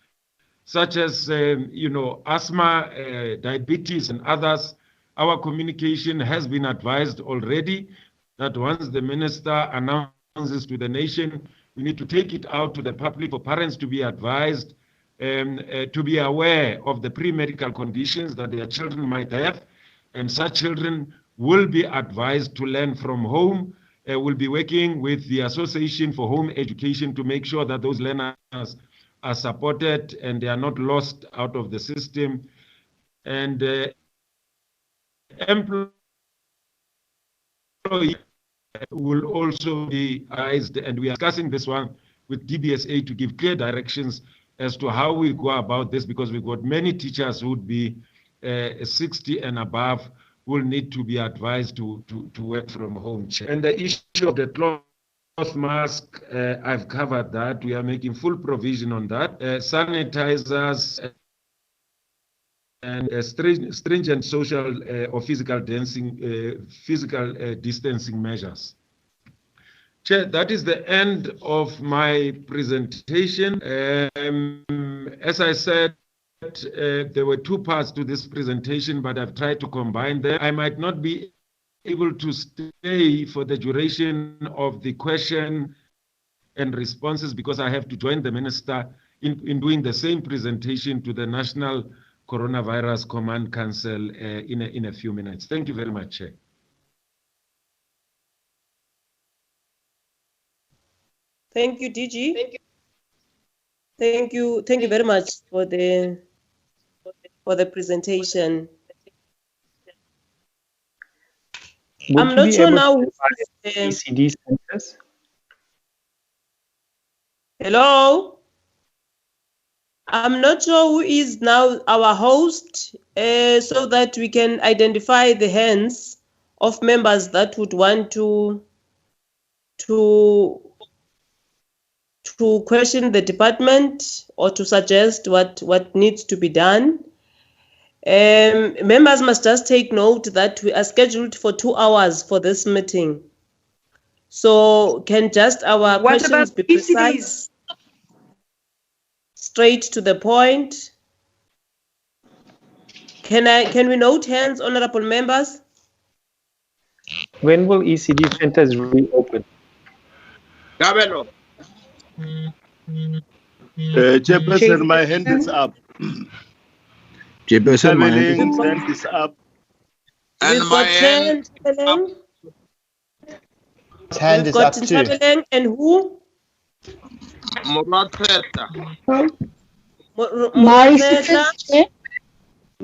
such as asthma, diabetes, and others. Our communication has been advised already that once the minister announces to the nation, we need to take it out to the public for parents to be advised, to be aware of the pre-medical conditions that their children might have, and such children will be advised to learn from home. We'll be working with the Association for Home Education to make sure that those learners are supported and they are not lost out of the system. And employees will also be advised, and we are discussing this one with DBSA to give clear directions as to how we go about this, because we've got many teachers who would be 60 and above will need to be advised to work from home. And the issue of the cloth mask, I've covered that. We are making full provision on that. Sanitizers and stringent social or physical distancing measures. Chair, that is the end of my presentation. As I said, there were two parts to this presentation, but I've tried to combine them. I might not be able to stay for the duration of the question and responses because I have to join the minister in doing the same presentation to the National Coronavirus Command Council in a few minutes. Thank you very much, Chair. Thank you, DG. Thank you very much for the presentation. I'm not sure now. ECD centers. Hello. I'm not sure who is now our host, so that we can identify the hands of members that would want to question the department or to suggest what needs to be done. Members must just take note that we are scheduled for 2 hours for this meeting. So can just our questions be precise, straight to the point? Can we note hands, honorable members? When will ECD centers reopen? Chairperson, my hand is up. Chairperson, my hand is up. And my hand is up. Hand is up too. And who?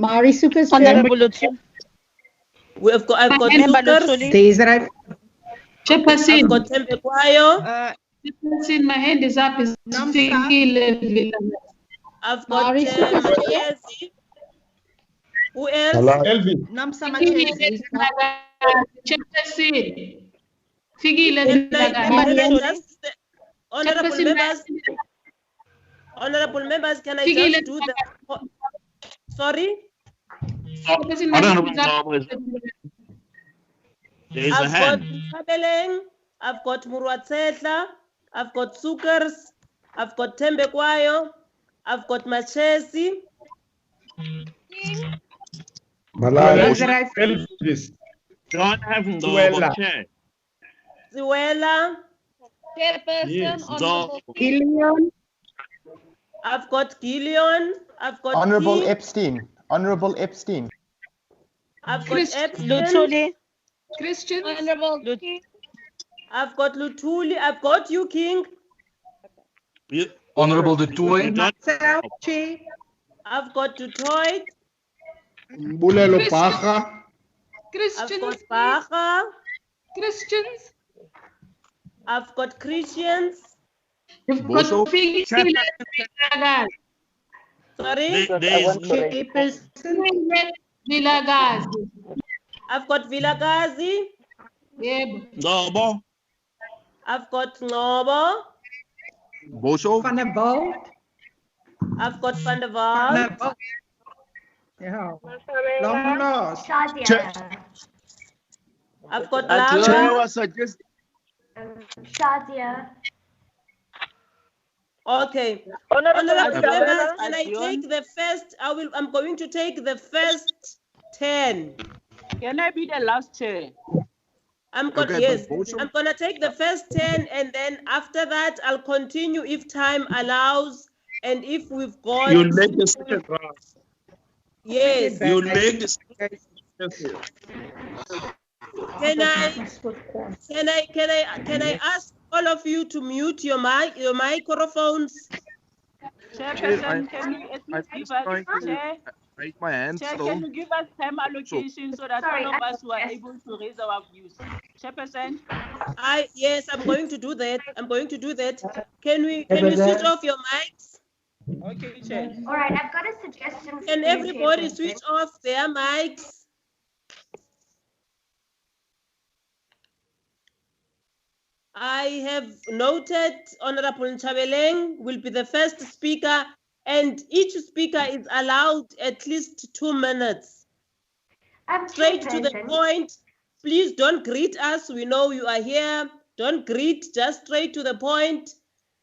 Marisukas. I've got Lucas. Days that I've I've got Tempekwayo. My hand is up. I've got Machezi. Who else? Elvin. Honorable members, can I just do the... Sorry? I've got Kabeleng, I've got Murwatsetla, I've got Sukers, I've got Tembekwayo, I've got Machezi. Elvis. Don't have no chair. Ziwela. Gillian. I've got Gillian. I've got Honorable King. Epstein. Honorable Epstein. I've got Epstein. Christian. Honorable King. I've got Lutuli. I've got you, King. Honorable Dutoy. I've got Dutoy. Bulelo Pacha. Christians. I've got Bacha. Christians. I've got Christians. You've got Vicky Sorry? Vilagazi. I've got Vilagazi. Ngobo. I've got Ngobo. Bosho. Van der Walt. I've got Van der Walt. Yeah. Long lost. Shadia. I've got Chair Lama. was suggesting. Shadia. Okay. Honorable Honorable members, Chair, can I take the first? I'm going to take the first 10. Can I be the last chair? Yes, I'm gonna take the first 10, and then after that I'll continue if time allows, and if we've got. You'll make the second round. Yes. You'll make the second Can I ask all of you to mute your microphones? Chairperson, can you at least give us, Chair? Raise my hand Chair, still. can you give us time allocation so that all of us were able to raise our views? Chairperson? Yes, I'm going to do that. Can we switch off your mics? Okay, Chair. All right, I've got a suggestion. Can everybody switch off their mics? I have noted Honorable Nchabeleng will be the first speaker, and each speaker is allowed at least 2 minutes. Straight to the point. Please don't greet us. We know you are here. Don't greet, just straight to the point.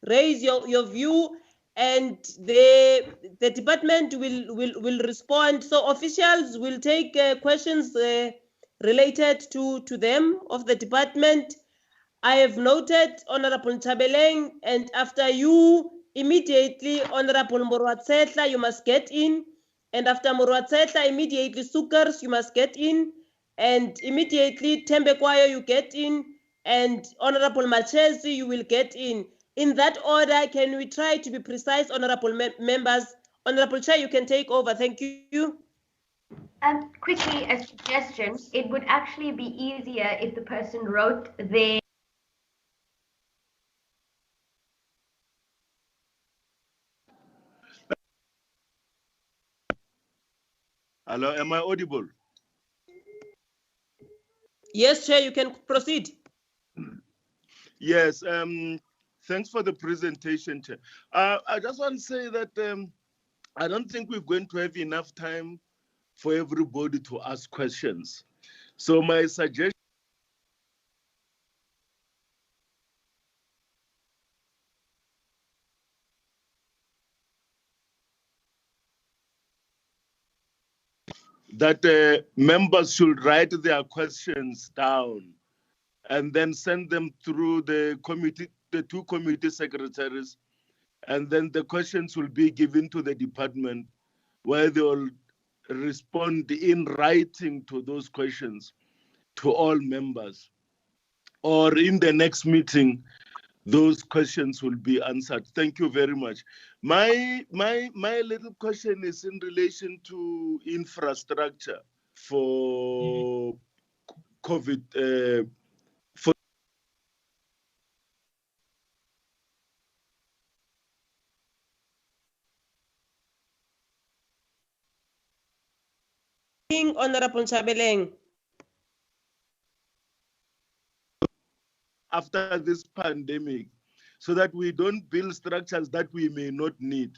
Raise your view, and the department will respond. So officials will take questions related to them of the department. I have noted Honorable Nchabeleng, and after you, immediately Honorable Morwatsetla, you must get in. And after Morwatsetla, immediately Sukars, you must get in. And immediately Tembekwayo, you get in. And Honorable Machezi, you will get in. In that order, can we try to be precise, Honorable members? Honorable Chair, you can take over. Thank you. Quickly, a suggestion. It would actually be easier if the person wrote their Hello, am I audible? Yes, Chair, you can proceed. Yes, thanks for the presentation, Chair. I just want to say that I don't think we're going to have enough time for everybody to ask questions. So my suggestion that members should write their questions down and then send them through the committee, the 2 committee secretaries, and then the questions will be given to the department where they will respond in writing to those questions to all members. Or in the next meeting, those questions will be answered. Thank you very much. My little question is in relation to infrastructure for COVID. Honorable Nchabeleng. After this pandemic, so that we don't build structures that we may not need.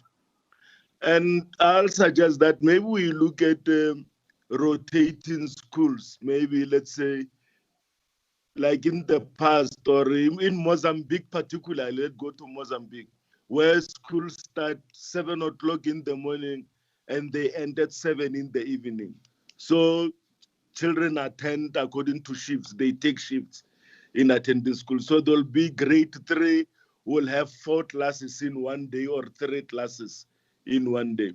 And I'll suggest that maybe we look at rotating schools, maybe let's say, like in the past or in Mozambique particularly, let's go to Mozambique, where schools start 7 o'clock in the morning and they end at 7 in the evening. So children attend according to shifts, they take shifts in attending school. So there'll be grade 3 will have 4 classes in one day or 3 classes in one day.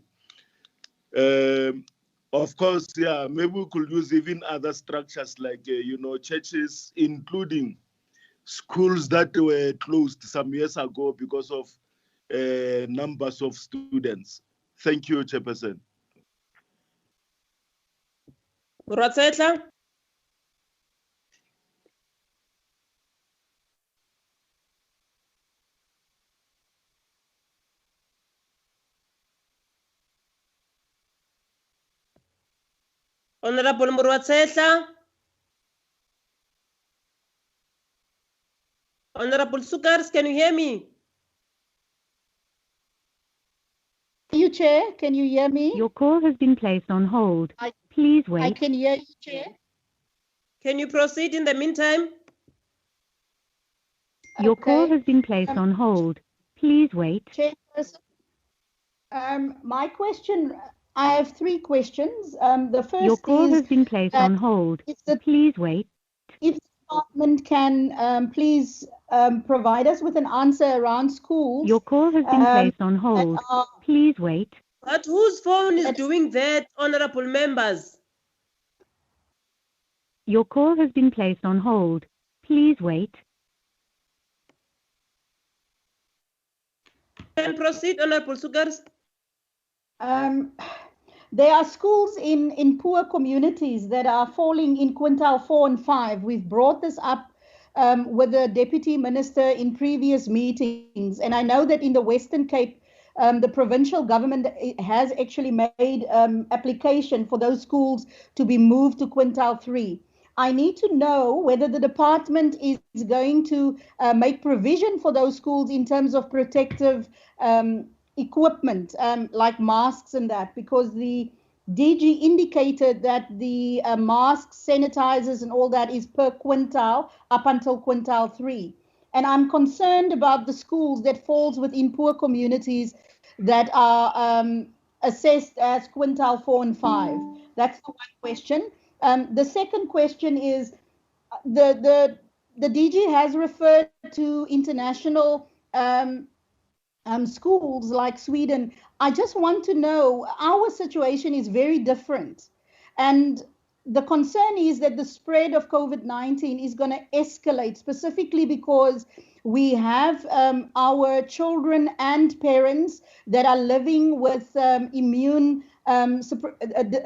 Of course, yeah, maybe we could use even other structures like, churches, including schools that were closed some years ago because of numbers of students. Thank you, Chairperson. Morwatsetla. Honorable Murwatsehla. Honorable Sukars, can you hear me? You, Chair, can you hear me? Your call has been placed on hold. Please wait. I can hear you, Chair. Can you proceed in the meantime? Your call has been placed on hold. Please wait. Chairperson, my question, I have 3 questions. The first Your call is has been placed on hold. Please wait. If the department can please provide us with an answer around schools. Your call has been placed on hold. Please wait. But whose phone is doing that, honorable members? Your call has been placed on hold. Please wait. Can proceed, Honorable Sukars. There are schools in poor communities that are falling in quintile 4 and 5. We've brought this up with the Deputy Minister in previous meetings. And I know that in the Western Cape, the provincial government has actually made application for those schools to be moved to quintile 3. I need to know whether the department is going to make provision for those schools in terms of protective equipment, like masks and that, because the DG indicated that the masks, sanitizers and all that is per quintile up until quintile 3. And I'm concerned about the schools that falls within poor communities that are assessed as quintile 4 and 5. That's the one question. The second question is the DG has referred to international schools like Sweden. I just want to know, our situation is very different. And the concern is that the spread of COVID-19 is going to escalate, specifically because we have our children and parents that are living with immune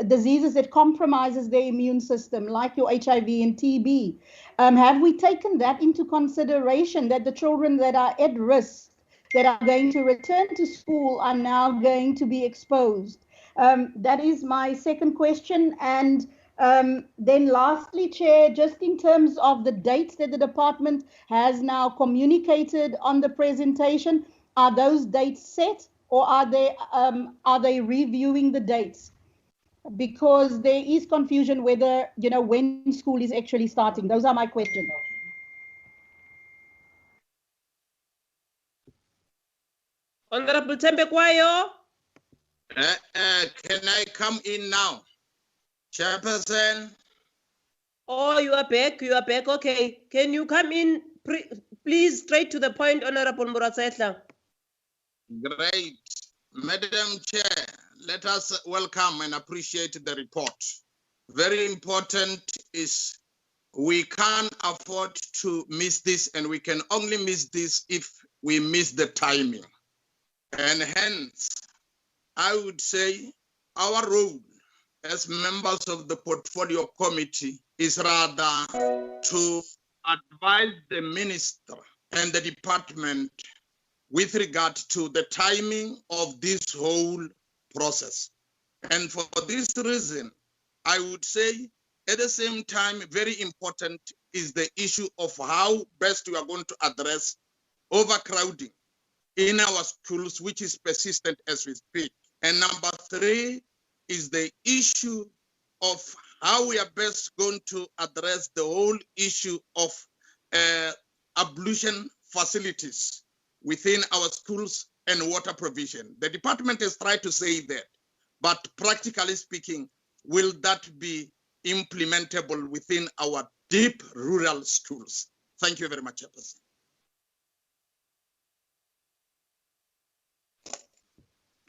diseases that compromises their immune system, like your HIV and TB. Have we taken that into consideration, that the children that are at risk, that are going to return to school, are now going to be exposed? That is my second question. And then lastly, Chair, just in terms of the dates that the department has now communicated on the presentation, are those dates set, or are they reviewing the dates? Because there is confusion whether, when school is actually starting. Those are my questions. Honorable Tembe Kwayo. Can I come in now? Chairperson. Oh, you are back. Okay. Can you come in, please, straight to the point, Honorable Murwatsehla? Great. Madam Chair, let us welcome and appreciate the report. Very important is we can't afford to miss this, and we can only miss this if we miss the timing. And hence, I would say our role as members of the portfolio committee is rather to advise the minister and the department with regard to the timing of this whole process. And for this reason, I would say at the same time, very important is the issue of how best we are going to address overcrowding in our schools, which is persistent as we speak. And number 3 is the issue of how we are best going to address the whole issue of ablution facilities within our schools and water provision. The department has tried to say that, but practically speaking, will that be implementable within our deep rural schools? Thank you very much, Chairperson.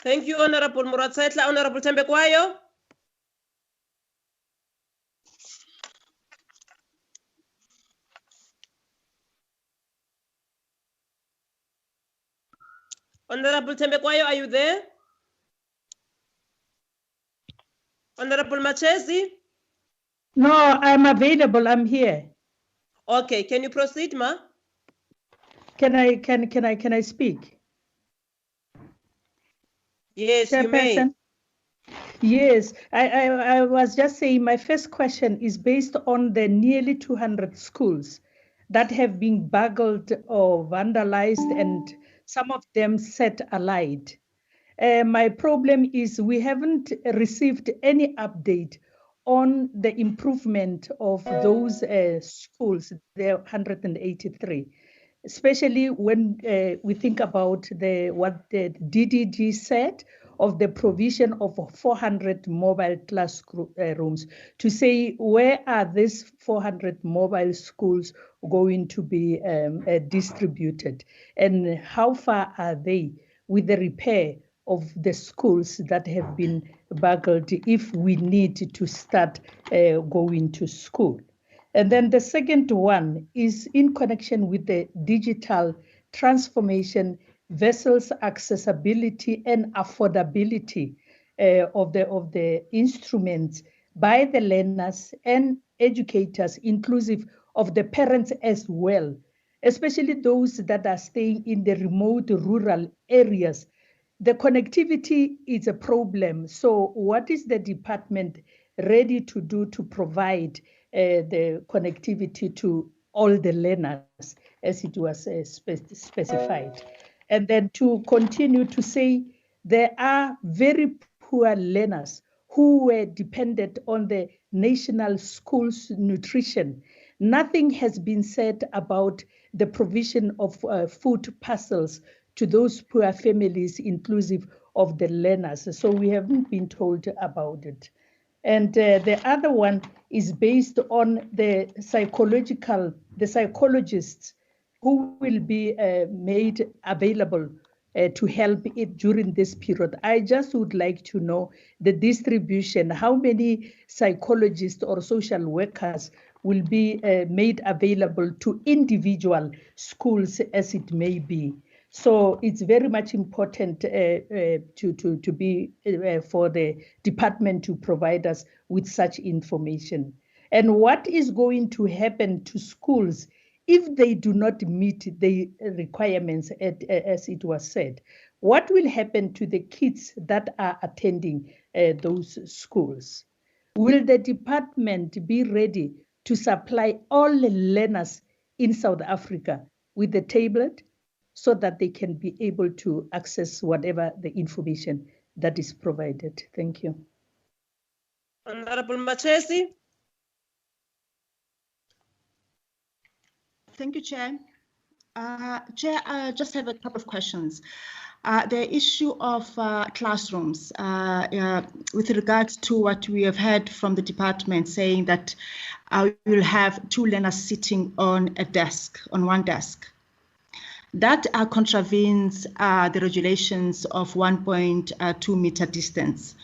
Thank you, Honorable Murwatsehla. Honorable Tembe Kwayo. Honorable Tembe Kwayo, are you there? Honorable Machesi? No, I'm available. I'm here. Okay, can you proceed, ma? Can I speak? Yes, you may. Yes, I was just saying my first question is based on the nearly 200 schools that have been burgled or vandalized and some of them set alight. My problem is we haven't received any update on the improvement of those schools, the 183, especially when we think about what the DDG said of the provision of 400 mobile classrooms, to say where are these 400 mobile schools going to be distributed and how far are they with the repair of the schools that have been burgled if we need to start going to school. And then the second one is in connection with the digital transformation versus accessibility and affordability of the instruments by the learners and educators, inclusive of the parents as well, especially those that are staying in the remote rural areas. The connectivity is a problem. So what is the department ready to do to provide the connectivity to all the learners as it was specified? And then to continue to say there are very poor learners who were dependent on the national schools nutrition. Nothing has been said about the provision of food parcels to those poor families, inclusive of the learners. So we haven't been told about it. And the other one is based on the psychologists who will be made available to help it during this period. I just would like to know the distribution, how many psychologists or social workers will be made available to individual schools as it may be. So it's very much important to be for the department to provide us with such information. And what is going to happen to schools if they do not meet the requirements as it was said? What will happen to the kids that are attending those schools? Will the department be ready to supply all the learners in South Africa with the tablet so that they can be able to access whatever the information that is provided? Thank you. Honorable Machesi. Thank you, Chair. Chair, I just have a couple of questions. The issue of classrooms, with regards to what we have heard from the department saying that we'll have 2 learners sitting on a desk, on one desk. That contravenes the regulations of 1.2 meter distance.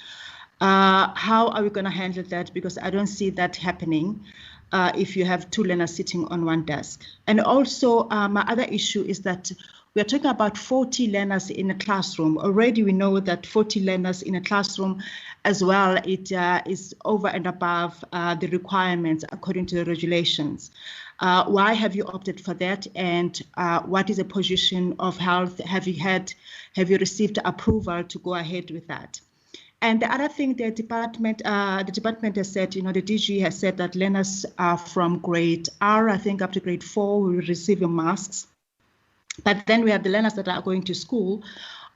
How are we going to handle that? Because I don't see that happening if you have 2 learners sitting on one desk. And also, my other issue is that we are talking about 40 learners in a classroom. Already we know that 40 learners in a classroom as well, it is over and above the requirements according to the regulations. Why have you opted for that? And what is the position of health? Have you received approval to go ahead with that? And the other thing, the department has said, the DG has said that learners from grade R, I think up to grade 4, will receive masks. But then we have the learners that are going to school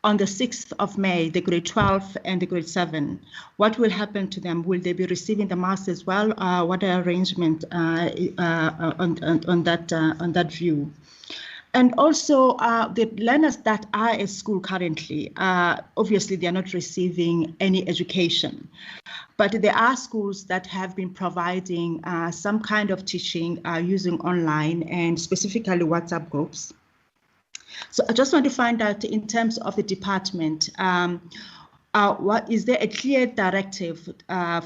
on the 6th of May, the grade 12 and the grade 7. What will happen to them? Will they be receiving the masks as well? What are arrangement on that view? And also the learners that are at school currently, obviously they are not receiving any education, but there are schools that have been providing some kind of teaching using online and specifically WhatsApp groups. So I just want to find out in terms of the department, what is there a clear directive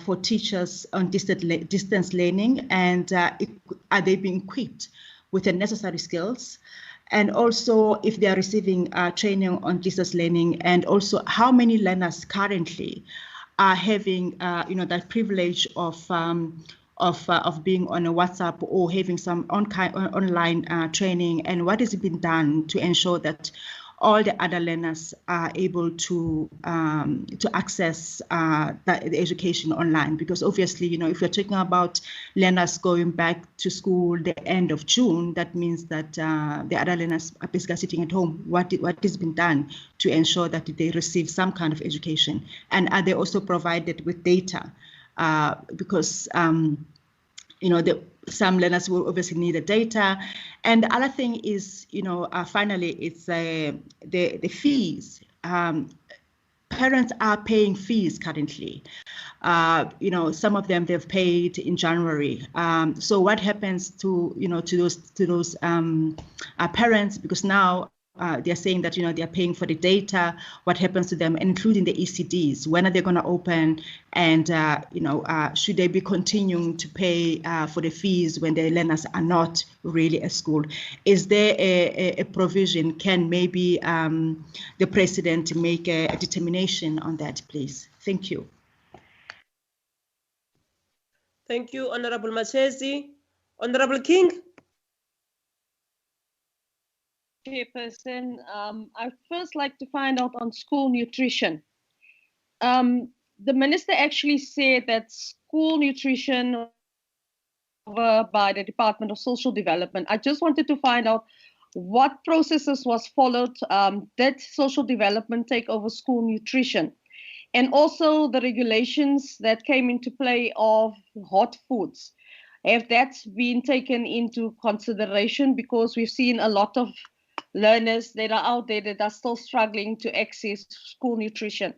for teachers on distance learning, and are they being equipped with the necessary skills? And also if they are receiving training on distance learning, and also how many learners currently are having that privilege of being on a WhatsApp or having some online training, and what has been done to ensure that all the other learners are able to access the education online. Because obviously, you know, if you're talking about learners going back to school the end of June, that means that the other learners are basically sitting at home. What has been done to ensure that they receive some kind of education? And are they also provided with data? Because you know, some learners will obviously need the data. And the other thing is, you know, finally, it's the fees. Parents are paying fees currently. You know, some of them they've paid in January. So what happens to, you know, to those parents? Because now they're saying that, you know, they're paying for the data. What happens to them, including the ECDs? When are they going to open? And you know, should they be continuing to pay for the fees when the learners are not really at school? Is there a provision? Can maybe the president make a determination on that, please? Thank you. Thank you, Honorable Machesi. Honorable King. Chairperson, I'd first like to find out on school nutrition. The minister actually said that school nutrition by the Department of Social Development. I just wanted to find out what processes was followed. Did social development take over school nutrition? And also the regulations that came into play of hot foods. Have that been taken into consideration? Because we've seen a lot of learners that are out there that are still struggling to access school nutrition.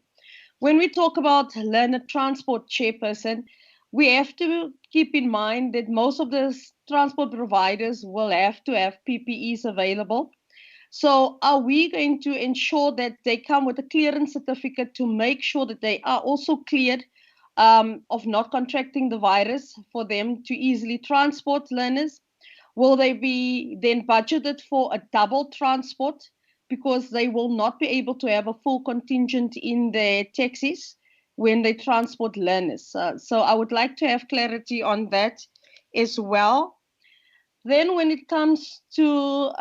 When we talk about learner transport, Chairperson, we have to keep in mind that most of the transport providers will have to have PPEs available. So are we going to ensure that they come with a clearance certificate to make sure that they are also cleared of not contracting the virus for them to easily transport learners? Will they be then budgeted for a double transport because they will not be able to have a full contingent in their taxis when they transport learners? So I would like to have clarity on that as well. Then when it comes to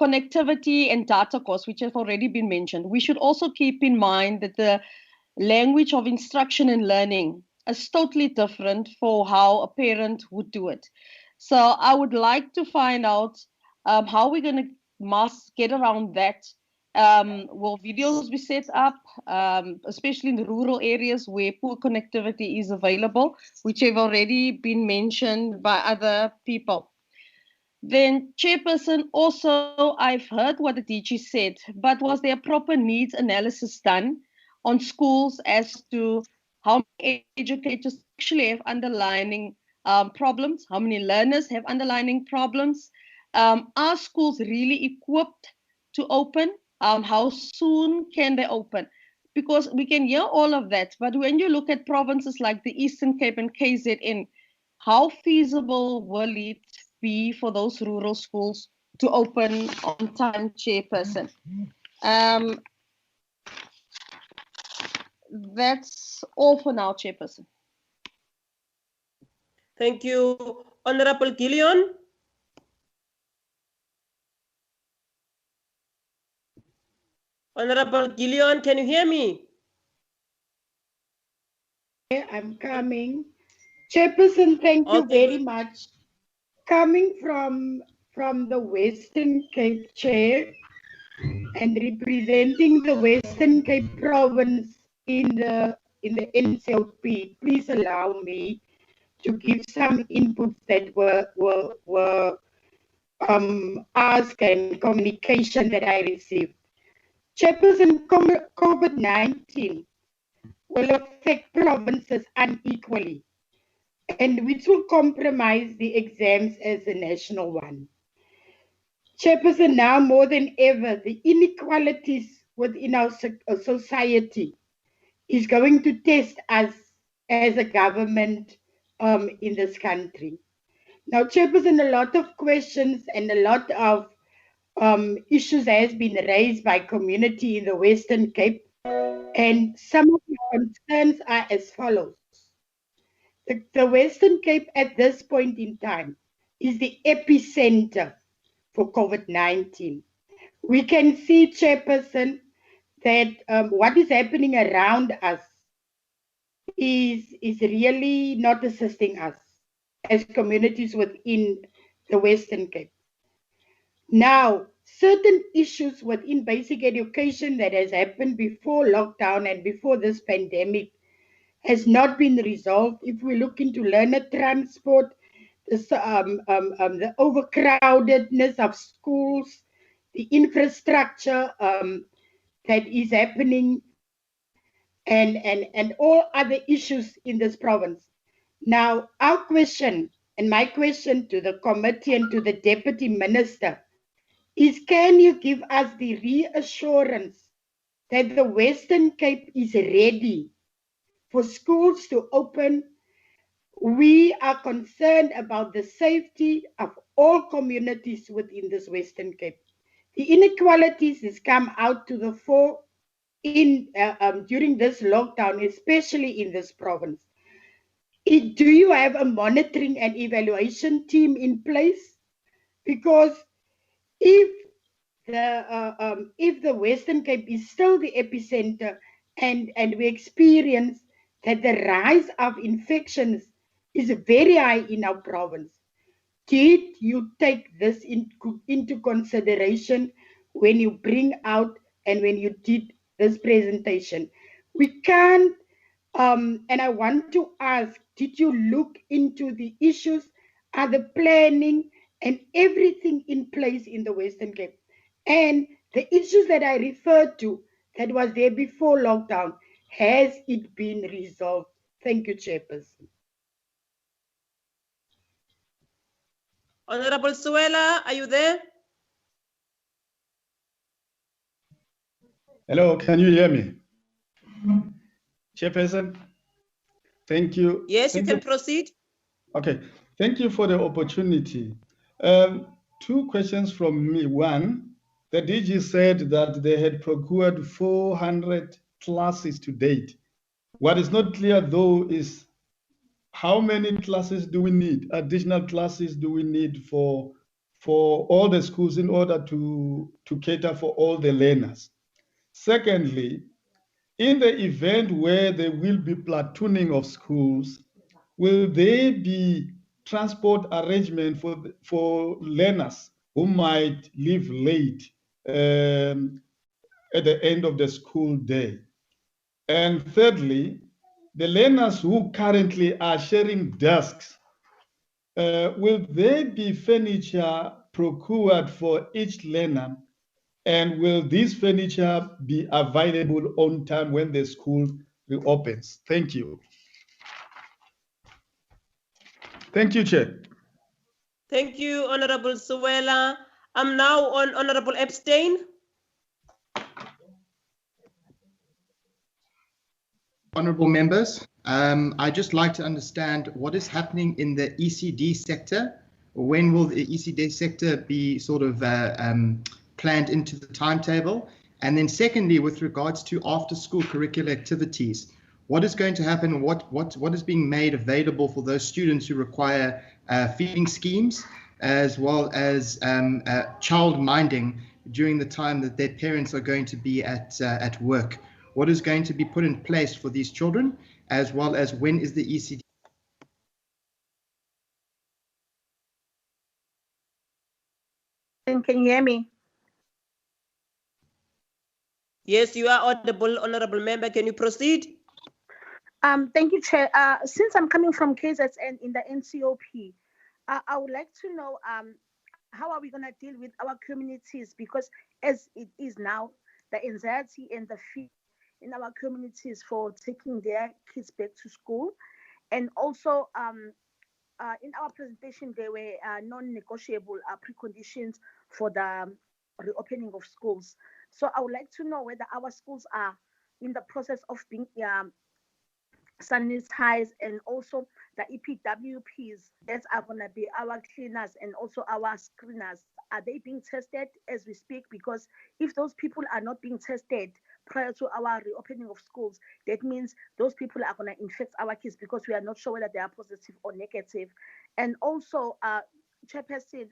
connectivity and data costs, which have already been mentioned, we should also keep in mind that the language of instruction and learning is totally different for how a parent would do it. So I would like to find out how we're going to get around that. Will videos be set up, especially in the rural areas where poor connectivity is available, which have already been mentioned by other people? Then, Chairperson, also, I've heard what the DG said, but was there a proper needs analysis done on schools as to how many educators actually have underlying problems, how many learners have underlying problems? Are schools really equipped to open? How soon can they open? Because we can hear all of that, but when you look at provinces like the Eastern Cape and KZN, how feasible will it be for those rural schools to open on time, Chairperson? That's all for now, Chairperson. Thank you. Honorable Gillion. Honorable Gillion, can you hear me? I'm coming. Chairperson, thank you very much. Coming from the Western Cape Chair and representing the Western Cape Province in the NCOP, please allow me to give some inputs that were asked and communication that I received. Chairperson, COVID-19 will affect provinces unequally, and which will compromise the exams as a national one. Chairperson, now more than ever, the inequalities within our society is going to test us as a government in this country. Now, Chairperson, a lot of questions and a lot of issues has been raised by community in the Western Cape, and some of the concerns are as follows. The Western Cape at this point in time is the epicenter for COVID-19. we can see, Chairperson, that what is happening around us is really not assisting us as communities within the Western Cape. Now, certain issues within basic education that has happened before lockdown and before this pandemic has not been resolved. If we look into learner transport, the overcrowdedness of schools, the infrastructure that is happening, and all other issues in this province. Now, our question and my question to the committee and to the Deputy Minister is, can you give us the reassurance that the Western Cape is ready for schools to open? We are concerned about the safety of all communities within this Western Cape. The inequalities has come out to the fore during this lockdown, especially in this province. Do you have a monitoring and evaluation team in place? Because if the Western Cape is still the epicenter, and we experience that the rise of infections is very high in our province, did you take this into consideration when you bring out and when you did this presentation? We can't, and I want to ask, did you look into the issues? Are the planning and everything in place in the Western Cape? And the issues that I referred to that was there before lockdown, has it been resolved? Thank you, Chairperson. Honorable Suela, are you there? Hello, can you hear me? Chairperson, thank you. Yes, you can proceed. Okay, thank you for the opportunity. Two questions from me. One, the DG said that they had procured 400 classes to date. What is not clear though is how many classes do we need, additional classes do we need for all the schools in order to cater for all the learners? Secondly, in the event where there will be platooning of schools, will there be transport arrangement for learners who might leave late at the end of the school day? And thirdly, the learners who currently are sharing desks, will there be furniture procured for each learner? And will this furniture be available on time when the school reopens? Thank you. Thank you, Chair. Thank you, Honorable Suela. I'm now on Honorable Epstein. Honourable members, I'd just like to understand what is happening in the ECD sector. When will the ECD sector be sort of planned into the timetable? And then secondly, with regards to after-school curricular activities, what is going to happen? What is being made available for those students who require feeding schemes, as well as child minding during the time that their parents are going to be at work? What is going to be put in place for these children, as well as when is the ECD? Can you hear me? Yes, you are audible, Honorable Member. Can you proceed? Thank you, Chair. Since I'm coming from KZN in the NCOP, I would like to know how are we going to deal with our communities, because as it is now, the anxiety and the fear in our communities for taking their kids back to school. And also in our presentation, there were non-negotiable preconditions for the reopening of schools. So I would like to know whether our schools are in the process of being sanitized, and also the EPWPs that are going to be our cleaners and also our screeners, are they being tested as we speak? Because if those people are not being tested prior to our reopening of schools, that means those people are going to infect our kids, because we are not sure whether they are positive or negative. And also Chairperson,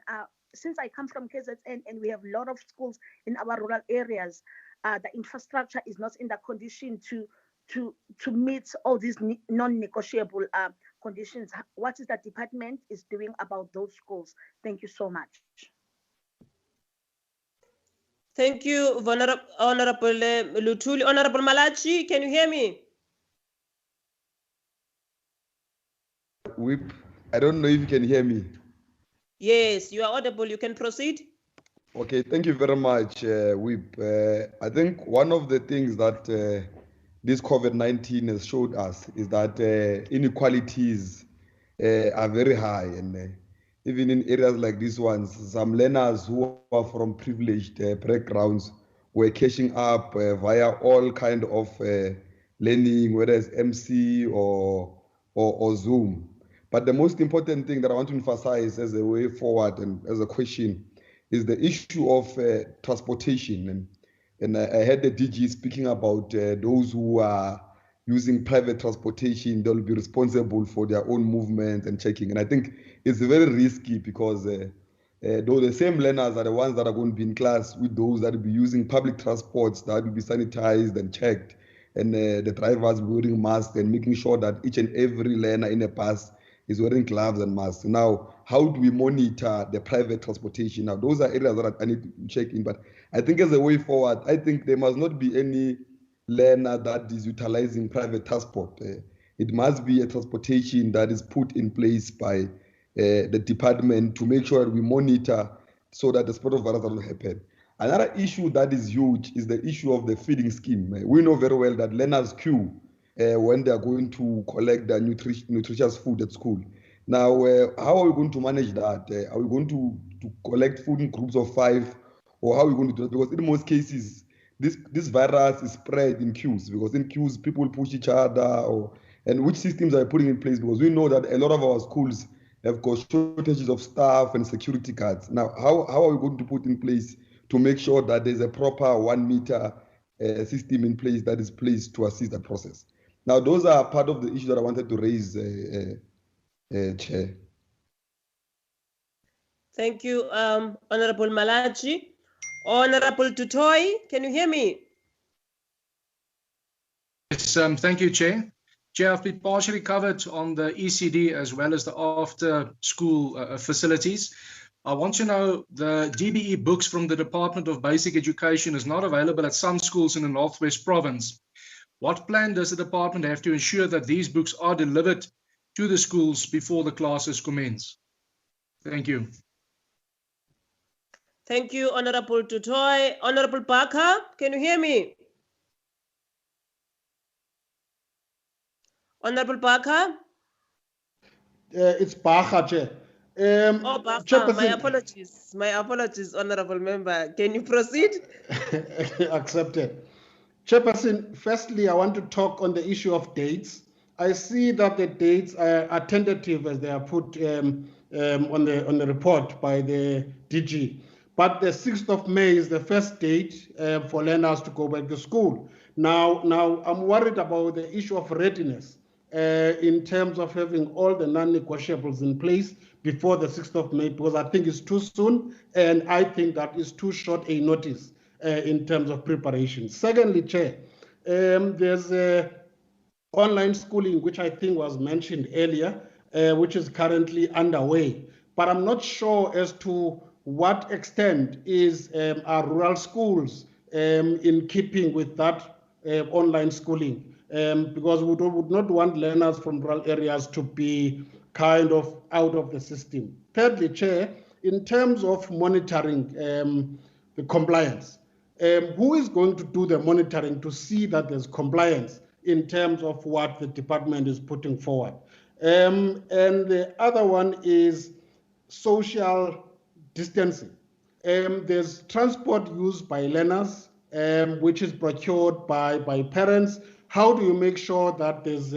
since I come from KZN and we have a lot of schools in our rural areas, the infrastructure is not in the condition to meet all these non-negotiable conditions. What is the department is doing about those schools? Thank you so much. Thank you, Honorable Lutuli. Honorable Malachi, can you hear me? Whip, I don't know if you can hear me. Yes, you are audible. You can proceed. Okay, thank you very much, Whip. I think one of the things that this COVID-19 has showed us is that inequalities are very high, and even in areas like these ones, some learners who are from privileged backgrounds were catching up via all kind of learning, whether it's MC or Zoom. But the most important thing that I want to emphasize as a way forward and as a question is the issue of transportation. And I heard the DG speaking about those who are using private transportation, they'll be responsible for their own movement and checking. And I think it's very risky because though the same learners are the ones that are going to be in class with those that will be using public transports that will be sanitized and checked, and the drivers wearing masks and making sure that each and every learner in a bus is wearing gloves and masks. Now, how do we monitor the private transportation? Now, those are areas that I need to check in. But I think as a way forward, I think there must not be any learner that is utilizing private transport. It must be a transportation that is put in place by the department to make sure that we monitor so that the spread of virus doesn't happen. Another issue that is huge is the issue of the feeding scheme. We know very well that learners queue when they are going to collect their nutritious food at school. Now, how are we going to manage that? Are we going to collect food in groups of 5, or how are we going to do that? Because in most cases, this virus is spread in queues, because in queues, people push each other. And which systems are we putting in place? Because we know that a lot of our schools have got shortages of staff and security guards. Now, how are we going to put in place to make sure that there's a proper 1 meter system in place that is placed to assist that process? Now, those are part of the issue that I wanted to raise, Chair. Thank you, Honorable Malachi. Honorable Tutoi, can you hear me? Yes, thank you, Chair. Chair, I've been partially covered on the ECD as well as the after-school facilities. I want to know the DBE books from the Department of Basic Education is not available at some schools in the Northwest Province. What plan does the department have to ensure that these books are delivered to the schools before the classes commence? Thank you. Thank you, Honorable Tutoi. Honorable Barker, can you hear me? Honorable Barker? It's Barker, Chair. Oh, Barker, my apologies, Honorable Member. Can you proceed? Accepted. Chairperson, firstly, I want to talk on the issue of dates. I see that the dates are tentative as they are put on the report by the DG. But the 6th of May is the first date for learners to go back to school. Now I'm worried about the issue of readiness in terms of having all the non-negotiables in place before the 6th of May, because I think it's too soon, and I think that is too short a notice in terms of preparation. Secondly, Chair, there's online schooling, which I think was mentioned earlier, which is currently underway. But I'm not sure as to what extent is our rural schools in keeping with that online schooling, because we would not want learners from rural areas to be kind of out of the system. Thirdly, Chair, in terms of monitoring the compliance, who is going to do the monitoring to see that there's compliance in terms of what the department is putting forward? And the other one is social distancing. There's transport used by learners, which is procured by parents. How do you make sure that there's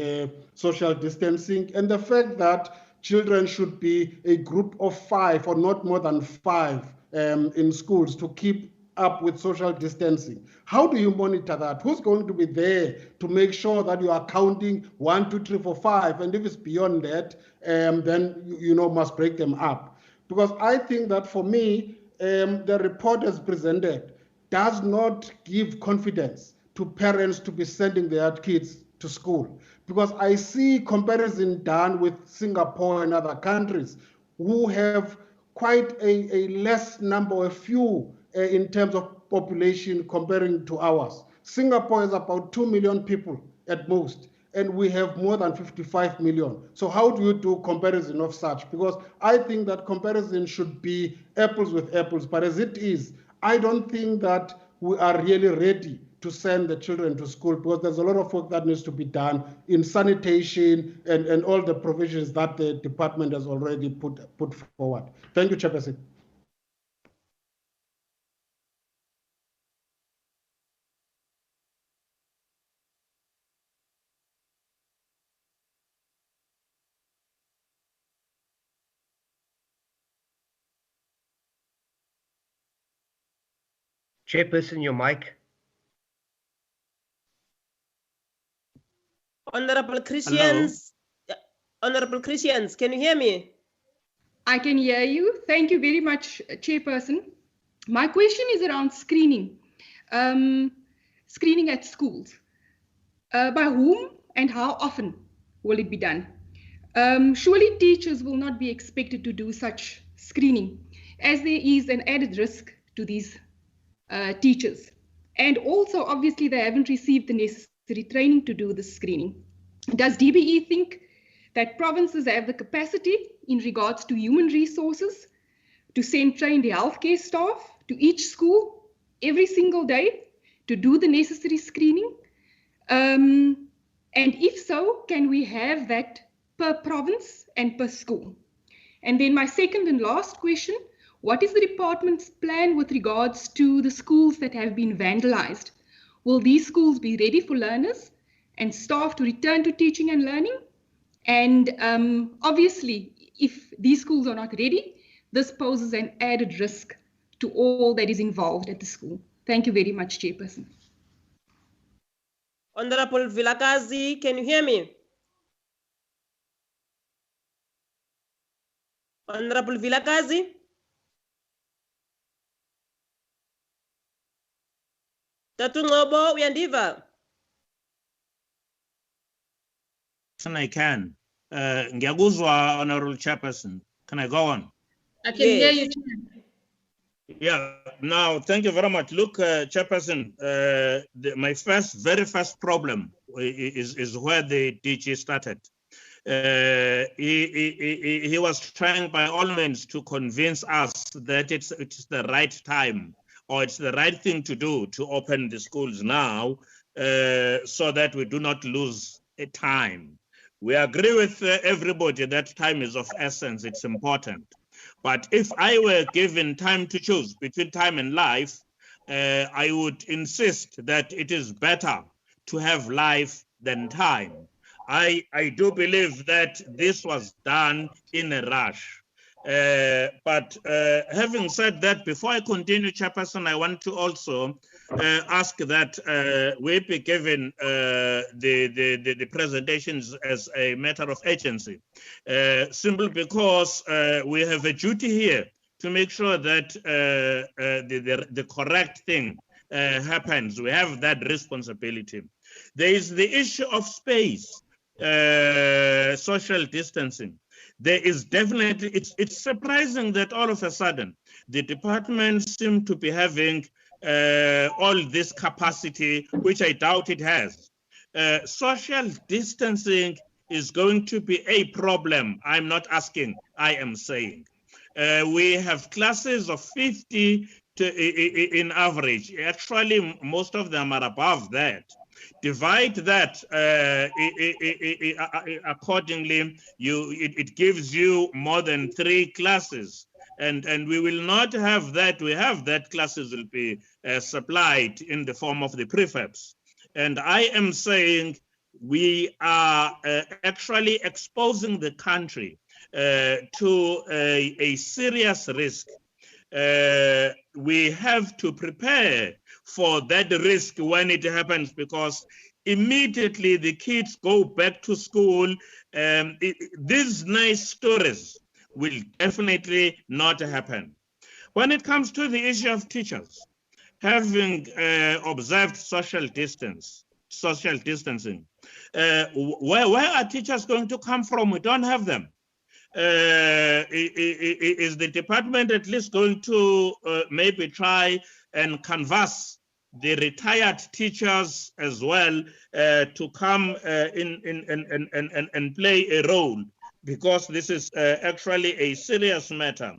social distancing? And the fact that children should be a group of 5 or not more than 5 in schools to keep up with social distancing. How do you monitor that? Who's going to be there to make sure that you are counting 1, 2, 3, 4, 5? And if it's beyond that, then you must break them up. Because I think that for me, the report as presented does not give confidence to parents to be sending their kids to school. Because I see comparison done with Singapore and other countries who have quite a less number, a few in terms of population comparing to ours. Singapore is about 2 million people at most, and we have more than 55 million. So how do you do comparison of such? Because I think that comparison should be apples with apples, but as it is, I don't think that we are really ready to send the children to school, because there's a lot of work that needs to be done in sanitation and all the provisions that the department has already put forward. Thank you, Chairperson. Chairperson, your mic. Honorable Christians. Honorable Christians, can you hear me? I can hear you. Thank you very much, Chairperson. My question is around screening. Screening at schools. By whom and how often will it be done? Surely teachers will not be expected to do such screening, as there is an added risk to these teachers. And also, obviously, they haven't received the necessary training to do the screening. Does DBE think that provinces have the capacity in regards to human resources to send trained healthcare staff to each school every single day to do the necessary screening? And if so, can we have that per province and per school? And then my second and last question, what is the department's plan with regards to the schools that have been vandalized? Will these schools be ready for learners and staff to return to teaching and learning? And obviously, if these schools are not ready, this poses an added risk to all that is involved at the school. Thank you very much, Chairperson. Honorable Vilakazi, can you hear me? Honorable Vilakazi? Tatu Ngobo, uyandiva? I can. Ngiyakuzwa, Honorable Chairperson. Can I go on? I can hear you, Chair. Yeah, now, thank you very much. Look, Chairperson, my very first problem is where the DG started. He was trying by all means to convince us that it's the right time or it's the right thing to do to open the schools now so that we do not lose time. We agree with everybody that time is of essence, it's important. But if I were given time to choose between time and life, I would insist that it is better to have life than time. I do believe that this was done in a rush. But having said that, before I continue, Chairperson, I want to also ask that we be given the presentations as a matter of urgency, simply because we have a duty here to make sure that the correct thing happens. We have that responsibility. There is the issue of space, social distancing. There is definitely, it's surprising that all of a sudden the department seems to be having all this capacity, which I doubt it has. Social distancing is going to be a problem. I'm not asking, I am saying. We have classes of 50 in average. Actually, most of them are above that. Divide that accordingly, it gives you more than 3 classes. And we will not have that. We have that classes will be supplied in the form of the prefabs. And I am saying we are actually exposing the country to a serious risk. We have to prepare for that risk when it happens, because immediately the kids go back to school. These nice stories will definitely not happen. When it comes to the issue of teachers, having observed social distancing, where are teachers going to come from? We don't have them. Is the department at least going to maybe try and canvass the retired teachers as well to come in and play a role, because this is actually a serious matter.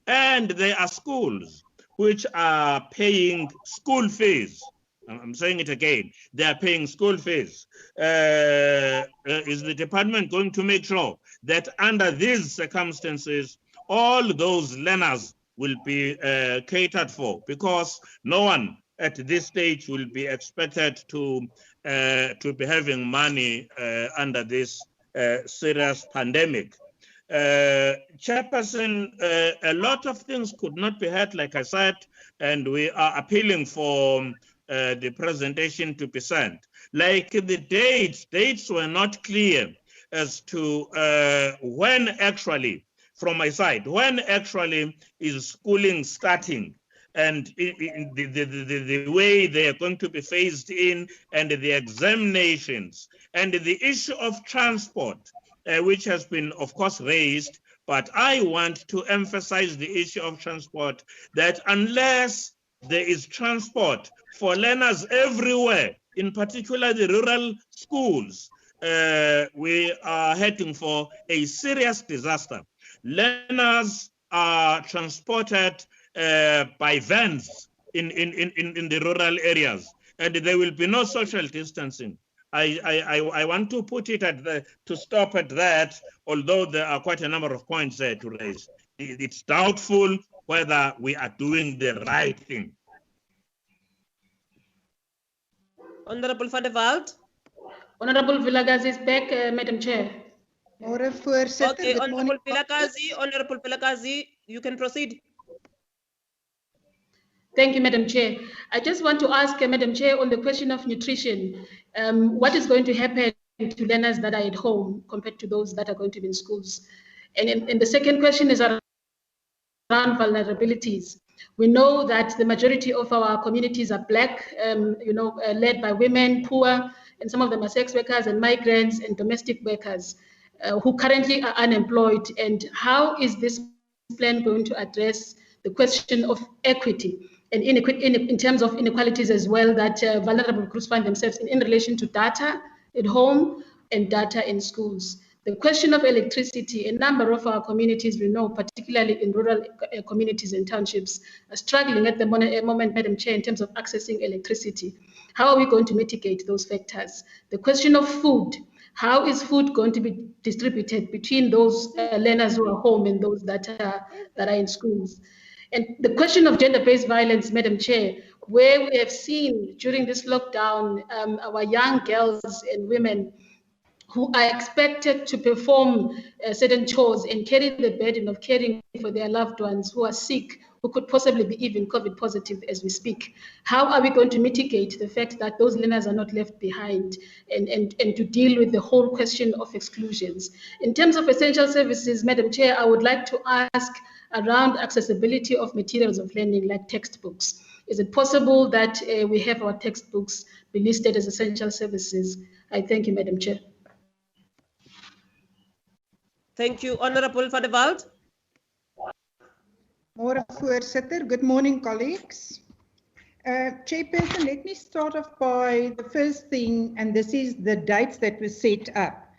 And there are schools which are paying school fees. I'm saying it again, they are paying school fees. Is the department going to make sure that under these circumstances, all those learners will be catered for? Because no one at this stage will be expected to be having money under this serious pandemic. Chairperson, a lot of things could not be heard, like I said, and we are appealing for the presentation to be sent. Like the dates were not clear as to when actually, from my side, when actually is schooling starting, and the way they are going to be phased in, and the examinations, and the issue of transport, which has been, of course, raised. But I want to emphasize the issue of transport, that unless there is transport for learners everywhere, in particular the rural schools, we are heading for a serious disaster. Learners are transported by vans in the rural areas, and there will be no social distancing. I want to put it to stop at that, although there are quite a number of points there to raise. It's doubtful whether we are doing the right thing. Honorable Van der Walt. Honorable Vilakazi is back, Madam Chair. Okay, Honorable Vilakazi, you can proceed. Thank you, Madam Chair. I just want to ask, Madam Chair, on the question of nutrition, what is going to happen to learners that are at home compared to those that are going to be in schools? And the second question is around vulnerabilities. We know that the majority of our communities are Black, led by women, poor, and some of them are sex workers and migrants and domestic workers who currently are unemployed. And how is this plan going to address the question of equity and in terms of inequalities as well, that vulnerable groups find themselves in relation to data at home and data in schools? The question of electricity, a number of our communities we know, particularly in rural communities and townships, are struggling at the moment, Madam Chair, in terms of accessing electricity. How are we going to mitigate those factors? The question of food, how is food going to be distributed between those learners who are home and those that are in schools? And the question of gender-based violence, Madam Chair, where we have seen during this lockdown, our young girls and women who are expected to perform certain chores and carry the burden of caring for their loved ones who are sick, who could possibly be even COVID positive as we speak. How are we going to mitigate the fact that those learners are not left behind and to deal with the whole question of exclusions? In terms of essential services, Madam Chair, I would like to ask around accessibility of materials of learning like textbooks. Is it possible that we have our textbooks be listed as essential services? I thank you, Madam Chair. Thank you. Honorable Van der Walt. Good morning, colleagues. Chairperson, let me start off by the first thing, and this is the dates that were set up.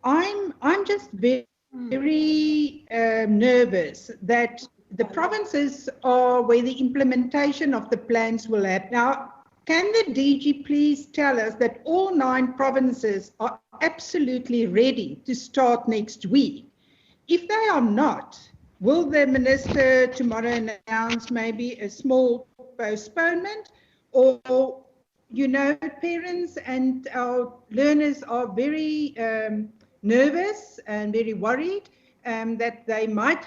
I'm just very nervous that the provinces are where the implementation of the plans will happen. Now, can the DG please tell us that all 9 provinces are absolutely ready to start next week? If they are not, will the minister tomorrow announce maybe a small postponement? Or, parents and our learners are very nervous and very worried that they might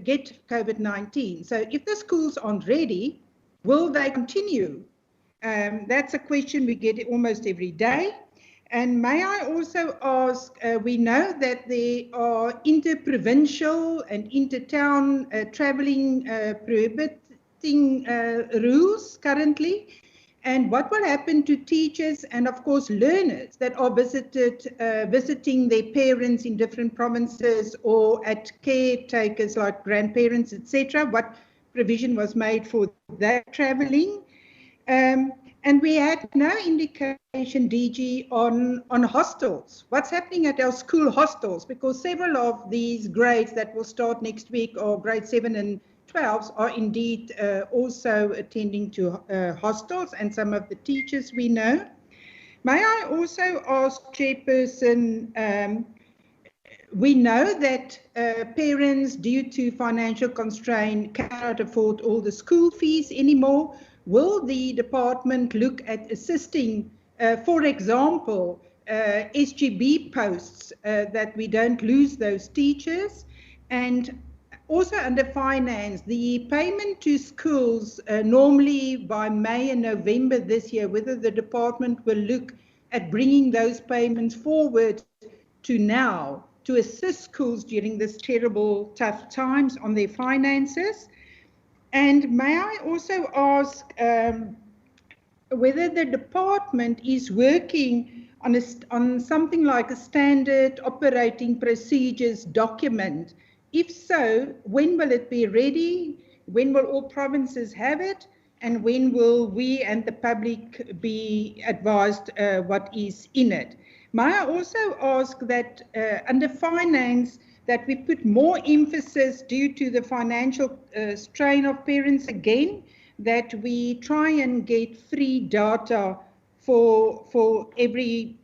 get COVID-19. So if the schools aren't ready, will they continue? That's a question we get almost every day. And may I also ask, we know that there are interprovincial and intertown traveling prohibiting rules currently. And what will happen to teachers and, of course, learners that are visiting their parents in different provinces or at caretakers like grandparents, etc.? What provision was made for that traveling? And we had no indication, DG, on hostels. What's happening at our school hostels? Because several of these grades that will start next week, or grade 7 and 12s, are indeed also attending to hostels, and some of the teachers we know. May I also ask, Chairperson, we know that parents, due to financial constraint, cannot afford all the school fees anymore. Will the department look at assisting, for example, SGB posts, that we don't lose those teachers? And also under finance, the payment to schools normally by May and November this year, whether the department will look at bringing those payments forward to now to assist schools during this terrible, tough times on their finances. And may I also ask whether the department is working on something like a standard operating procedures document? If so, when will it be ready? When will all provinces have it? And when will we and the public be advised what is in it? May I also ask that under finance, that we put more emphasis, due to the financial strain of parents again, that we try and get free data for every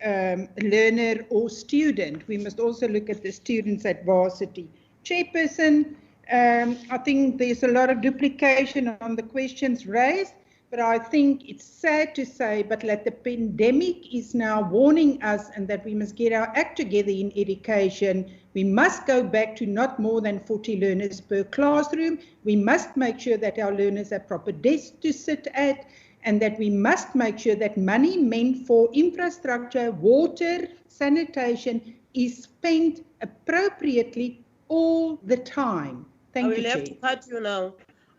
learner or student. We must also look at the students at varsity. Chairperson, I think there's a lot of duplication on the questions raised, but I think it's sad to say, but that the pandemic is now warning us, and that we must get our act together in education. We must go back to not more than 40 learners per classroom. We must make sure that our learners have proper desks to sit at, and that we must make sure that money meant for infrastructure, water, sanitation is spent appropriately all the time. Thank you, I will have Chair. to cut you now.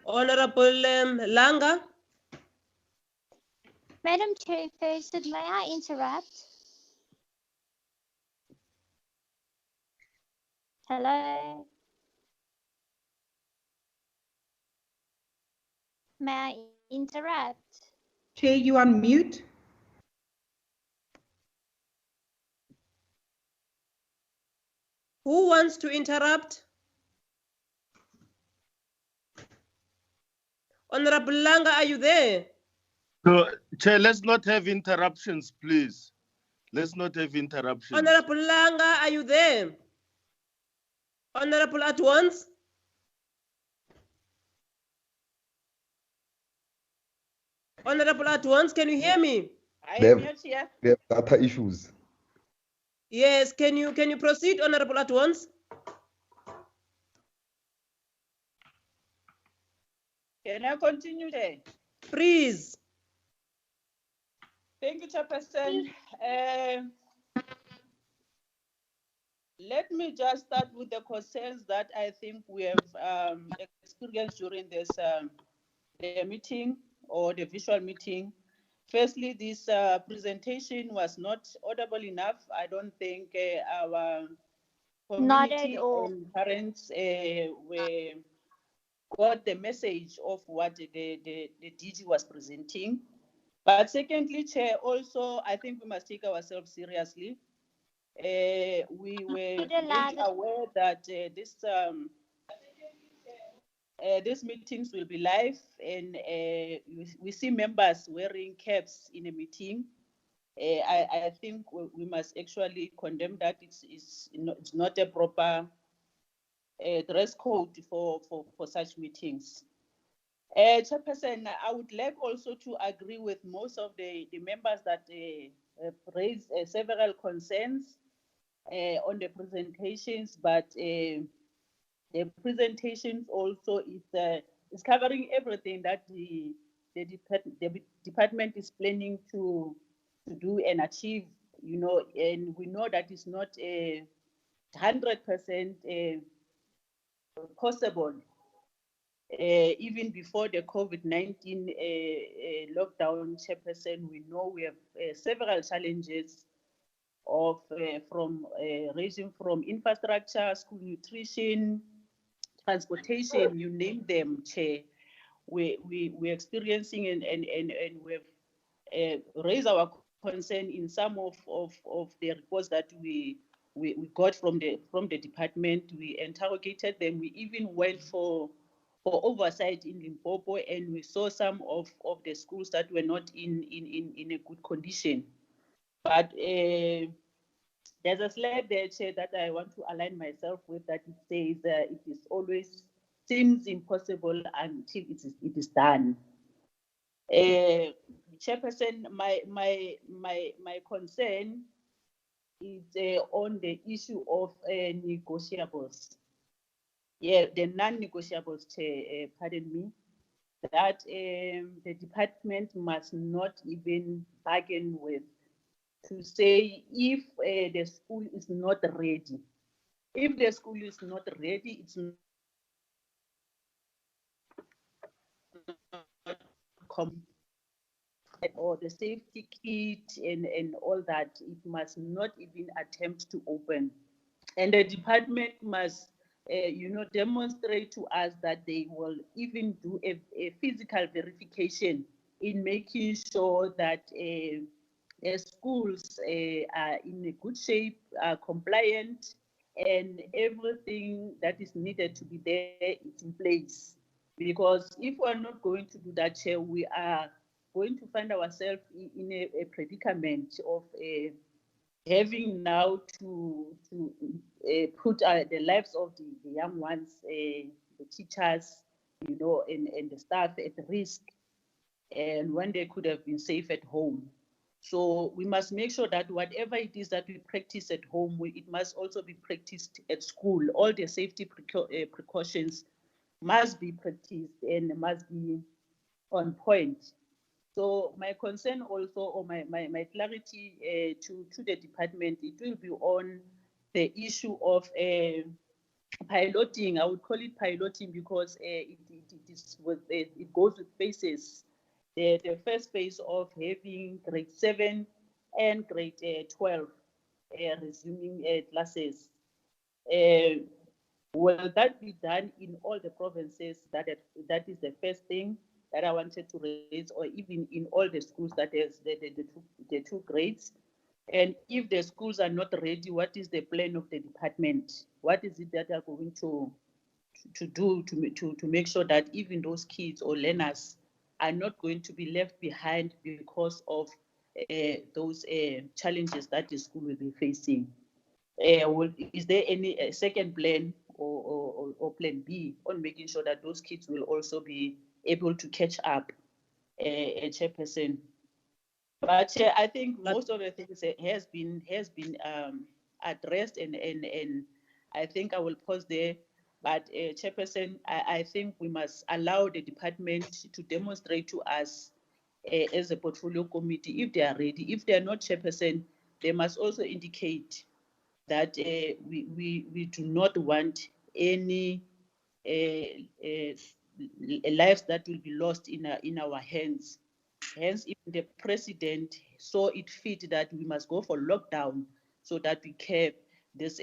Honorable Langa. Madam Chairperson, may I interrupt? Hello? May I interrupt? Chair, you on mute. Who wants to interrupt? Honorable Langa, are you there? So, Chair, let's not have interruptions, please. Let's not have interruptions. Honorable Langa, are you there? Honorable at once. Honorable at once, can you hear me? They have data issues. Yes, can you proceed, Honorable at once? Can I continue there? Please. Thank you, Chairperson. Let me just start with the concerns that I think we have experienced during this the meeting, or the visual meeting. Firstly, this presentation was not audible enough. I don't think our community and parents got the message of what the DG was presenting. But secondly, Chair, also, I think we must take ourselves seriously. We were made aware that these meetings will be live, and we see members wearing caps in a meeting. I think we must actually condemn that. It's not a proper dress code for such meetings. Chairperson, I would like also to agree with most of the members that raised several concerns on the presentations, but the presentations also is covering everything that the department is planning to do and achieve you know, and we know that it's not 100% possible. Even before the COVID-19 lockdown, Chairperson, we know we have several challenges of ranging from infrastructure, school nutrition, transportation, you name them, Chair. We're experiencing and we've raised our concern in some of the reports that we got from the department. We interrogated them. We even went for oversight in Limpopo, and we saw some of the schools that were not in a good condition. But there's a slide there, Chair, that I want to align myself with, that it says it is always seems impossible until it is done. Chairperson, my concern is on the issue of negotiables. Yeah, the non-negotiables, Chair, pardon me, that the department must not even bargain with, to say if the school is not ready. If the school is not ready, it's not or the safety kit and all that, it must not even attempt to open. And the department must demonstrate to us that they will even do a physical verification in making sure that schools are in a good shape, are compliant, and everything that is needed to be there is in place. Because if we're not going to do that, Chair, we are going to find ourselves in a predicament of having now to put the lives of the young ones, the teachers, and the staff at risk, and when they could have been safe at home. So we must make sure that whatever it is that we practice at home, it must also be practiced at school. All the safety precautions must be practiced and must be on point. So my concern also, or my clarity to the department, it will be on the issue of piloting. I would call it piloting because it goes with phases. The first phase of having grade 7 and grade 12 resuming classes. Will that be done in all the provinces? That is the first thing that I wanted to raise, or even in all the schools that is the two grades. And if the schools are not ready, what is the plan of the department? What is it that they are going to do to make sure that even those kids or learners are not going to be left behind because of those challenges that the school will be facing? Is there any second plan or plan B on making sure that those kids will also be able to catch up, Chairperson? But I think most of the things has been addressed, and I think I will pause there. But Chairperson, I think we must allow the department to demonstrate to us as a portfolio committee if they are ready. If they are not, Chairperson, they must also indicate that we do not want any lives that will be lost in our hands. Hence, if the president saw it fit that we must go for lockdown so that we curb this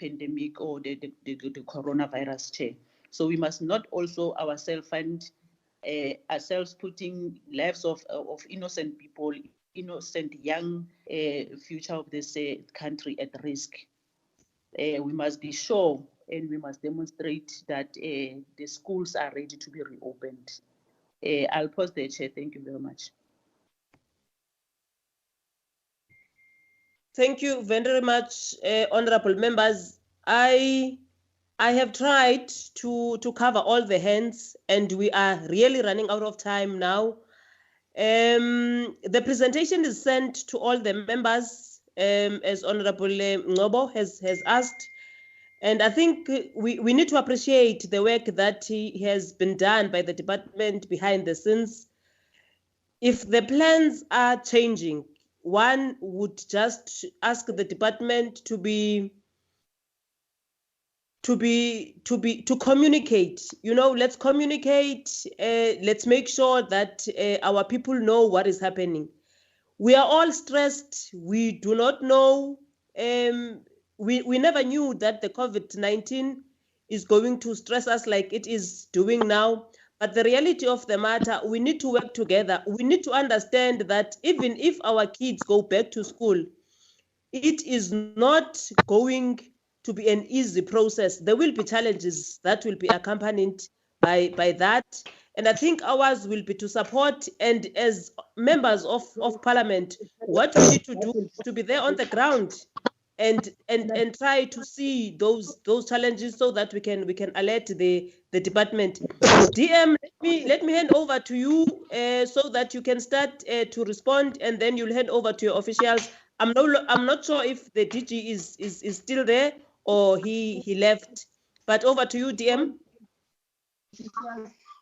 pandemic or the coronavirus, Chair. So we must not also ourselves find ourselves putting lives of innocent people, innocent young future of this country at risk. We must be sure and we must demonstrate that the schools are ready to be reopened. I'll pause there, Chair. Thank you very much. Thank you very much, honorable members. I have tried to cover all the hands, and we are really running out of time now. The presentation is sent to all the members, as Honorable Ngobo has asked. And I think we need to appreciate the work that has been done by the department behind the scenes. If the plans are changing, one would just ask the department to communicate. You know, let's communicate. Let's make sure that our people know what is happening. We are all stressed. We do not know. We never knew that the COVID-19 is going to stress us like it is doing now. But the reality of the matter, we need to work together. We need to understand that even if our kids go back to school, it is not going to be an easy process. There will be challenges that will be accompanied by that. And I think ours will be to support, and as members of parliament, what we need to do is to be there on the ground and try to see those challenges so that we can alert the department. DM, let me hand over to you so that you can start to respond, and then you'll hand over to your officials. I'm not sure if the DG is still there or he left, but over to you, DM.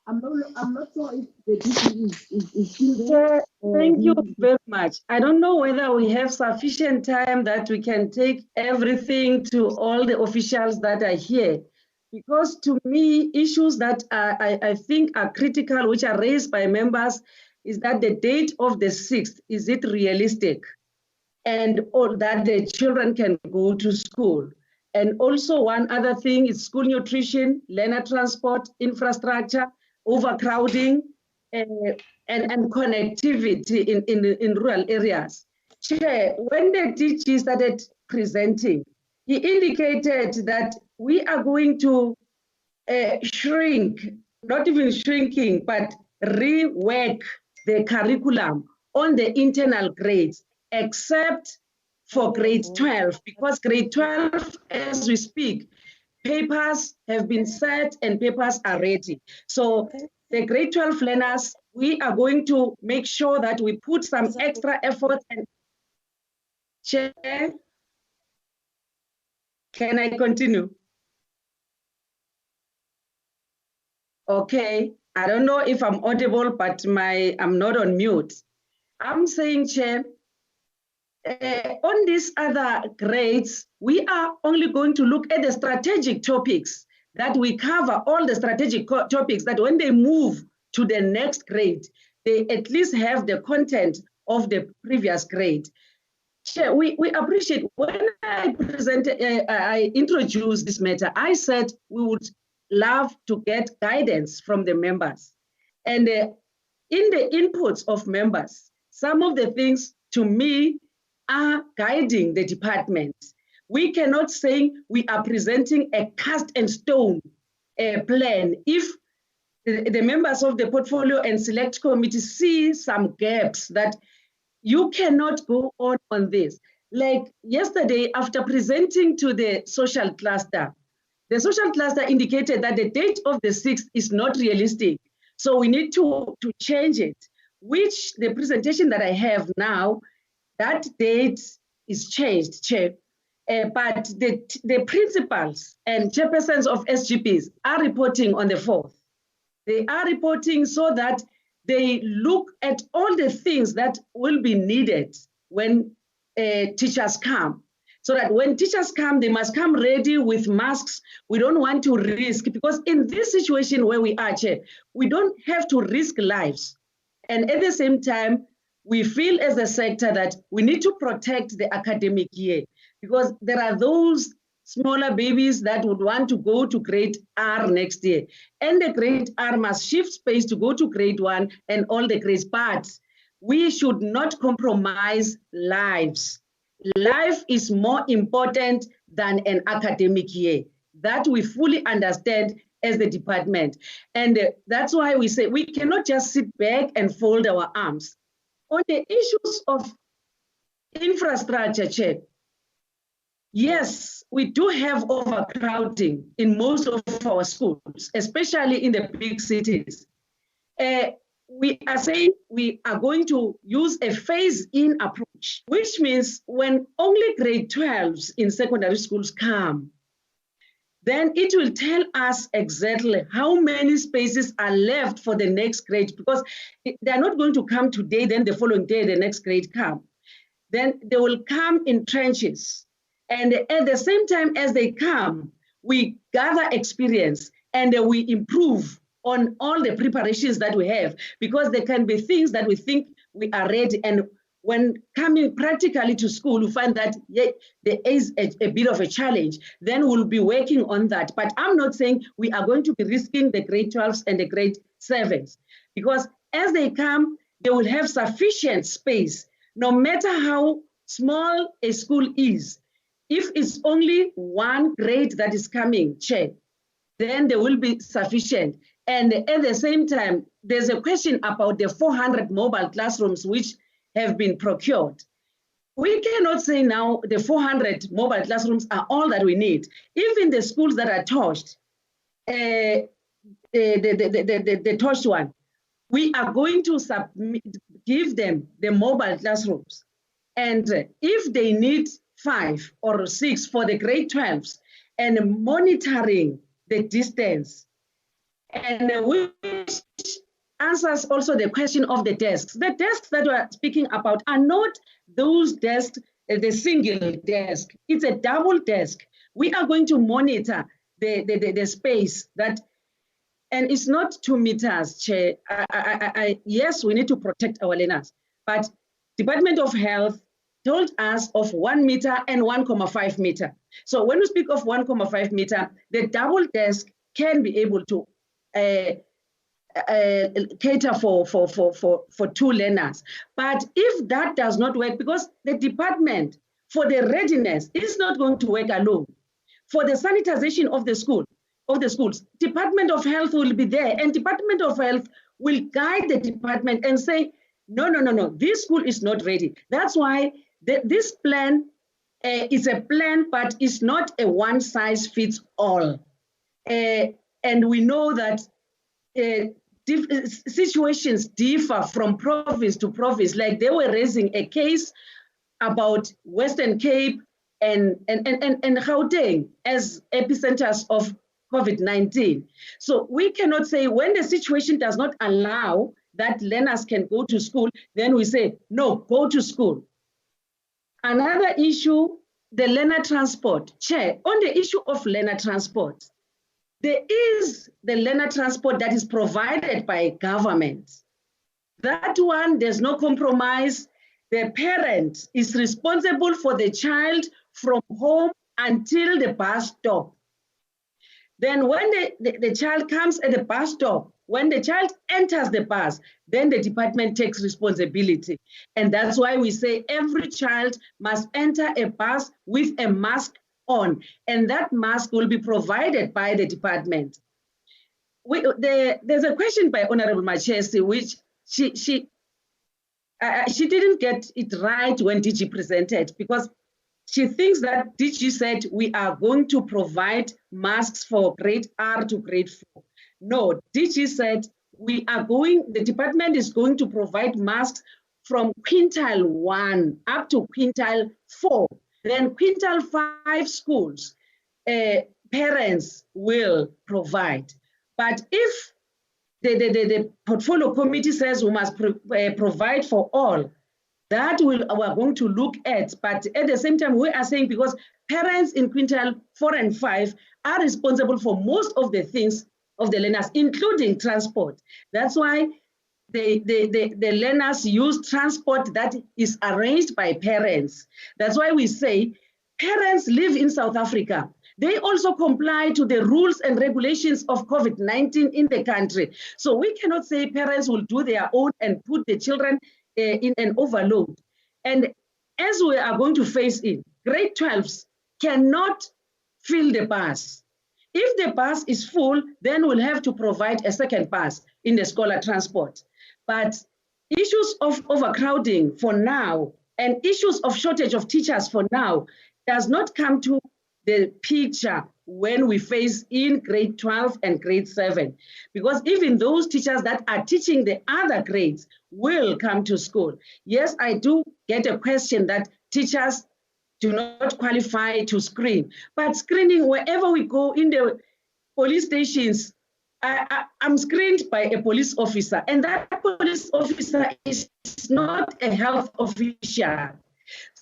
I'm not sure if the DG is still there. Thank you very much. I don't know whether we have sufficient time that we can take everything to all the officials that are here. Because to me, issues that I think are critical, which are raised by members, is that the date of the 6th, is it realistic? And all that the children can go to school. And also one other thing is school nutrition, learner transport, infrastructure, overcrowding, and connectivity in rural areas. Chair, when the DG started presenting, he indicated that we are going to shrink, not even shrinking, but rework the curriculum on the internal grades, except for grade 12, because grade 12, as we speak, papers have been set and papers are ready. So the grade 12 learners, we are going to make sure that we put some extra effort. And Chair, can I continue? Okay, I don't know if I'm audible, but I'm not on mute. I'm saying, Chair, on these other grades, we are only going to look at the strategic topics, that we cover all the strategic topics, that when they move to the next grade, they at least have the content of the previous grade. Chair, we appreciate, when I introduced this matter, I said we would love to get guidance from the members. And in the inputs of members, some of the things to me are guiding the department. We cannot say we are presenting a cast and stone plan if the members of the portfolio and select committee see some gaps that you cannot go on this. Like yesterday, after presenting to the social cluster, the social cluster indicated that the date of the 6th is not realistic. So we need to change it, which the presentation that I have now, that date is changed, Chair. But the principals and chairpersons of SGPs are reporting on the 4th. They are reporting so that they look at all the things that will be needed when teachers come. So that when teachers come, they must come ready with masks. We don't want to risk, because in this situation where we are, Chair, we don't have to risk lives. And at the same time, we feel as a sector that we need to protect the academic year, because there are those smaller babies that would want to go to grade R next year. And the grade R must shift space to go to grade 1 and all the grades. But we should not compromise lives. Life is more important than an academic year. That we fully understand as the department. And that's why we say we cannot just sit back and fold our arms. On the issues of infrastructure, Chair, yes, we do have overcrowding in most of our schools, especially in the big cities. We are saying we are going to use a phase-in approach, which means when only grade 12s in secondary schools come, then it will tell us exactly how many spaces are left for the next grade, because they're not going to come today, then the following day, the next grade come. then they will come in trenches. And at the same time as they come, we gather experience and we improve on all the preparations that we have, because there can be things that we think we are ready, and when coming practically to school, we find that there is a bit of a challenge. Then we'll be working on that. But I'm not saying we are going to be risking the grade 12s and the grade 7s, because as they come, they will have sufficient space, no matter how small a school is. If it's only one grade that is coming, Chair, then there will be sufficient. And at the same time, there's a question about the 400 mobile classrooms which have been procured. We cannot say now the 400 mobile classrooms are all that we need. Even the schools that are touched, the touched one, we are going to give them the mobile classrooms. And if they need 5 or 6 for the grade 12s, and monitoring the distance, and which answers also the question of the desks. The desks that we're speaking about are not those desks, the single desk. It's a double desk. We are going to monitor the space that, and it's not 2 meters, Chair. Yes, we need to protect our learners, but Department of Health told us of 1 meter and 1.5 meter. So when we speak of 1.5 meter, the double desk can be able to cater for 2 learners. But if that does not work, because the department for the readiness is not going to work alone. For the sanitization of the schools, Department of Health will be there, and Department of Health will guide the department and say, no, this school is not ready. That's why this plan is a plan, but it's not a one-size-fits-all. And we know that situations differ from province to province. Like they were raising a case about Western Cape and Gauteng as epicenters of COVID-19. So we cannot say when the situation does not allow that learners can go to school, then we say, no, go to school. Another issue, the learner transport. Chair, on the issue of learner transport, there is the learner transport that is provided by government. That one, there's no compromise. The parent is responsible for the child from home until the bus stop. Then when the child comes at the bus stop, when the child enters the bus, then the department takes responsibility. And that's why we say every child must enter a bus with a mask on, and that mask will be provided by the department. There's a question by Honorable Machesi, which she didn't get it right when DG presented, because she thinks that DG said we are going to provide masks for grade R to grade 4. No, DG said the department is going to provide masks from quintile 1 up to quintile 4. Then quintile 5 schools, parents will provide. But if the portfolio committee says we must provide for all, that we are going to look at. But at the same time, we are saying because parents in quintile 4 and 5 are responsible for most of the things of the learners, including transport. That's why the learners use transport that is arranged by parents. That's why we say parents live in South Africa. They also comply to the rules and regulations of COVID-19 in the country. So we cannot say parents will do their own and put the children in an overload. And as we are going to face in, grade 12s cannot fill the bus. If the bus is full, then we'll have to provide a second bus in the scholar transport. But issues of overcrowding for now and issues of shortage of teachers for now does not come to the picture when we face in grade 12 and grade 7. Because even those teachers that are teaching the other grades will come to school. Yes, I do get a question that teachers do not qualify to screen. But screening, wherever we go in the police stations, I'm screened by a police officer, and that police officer is not a health official.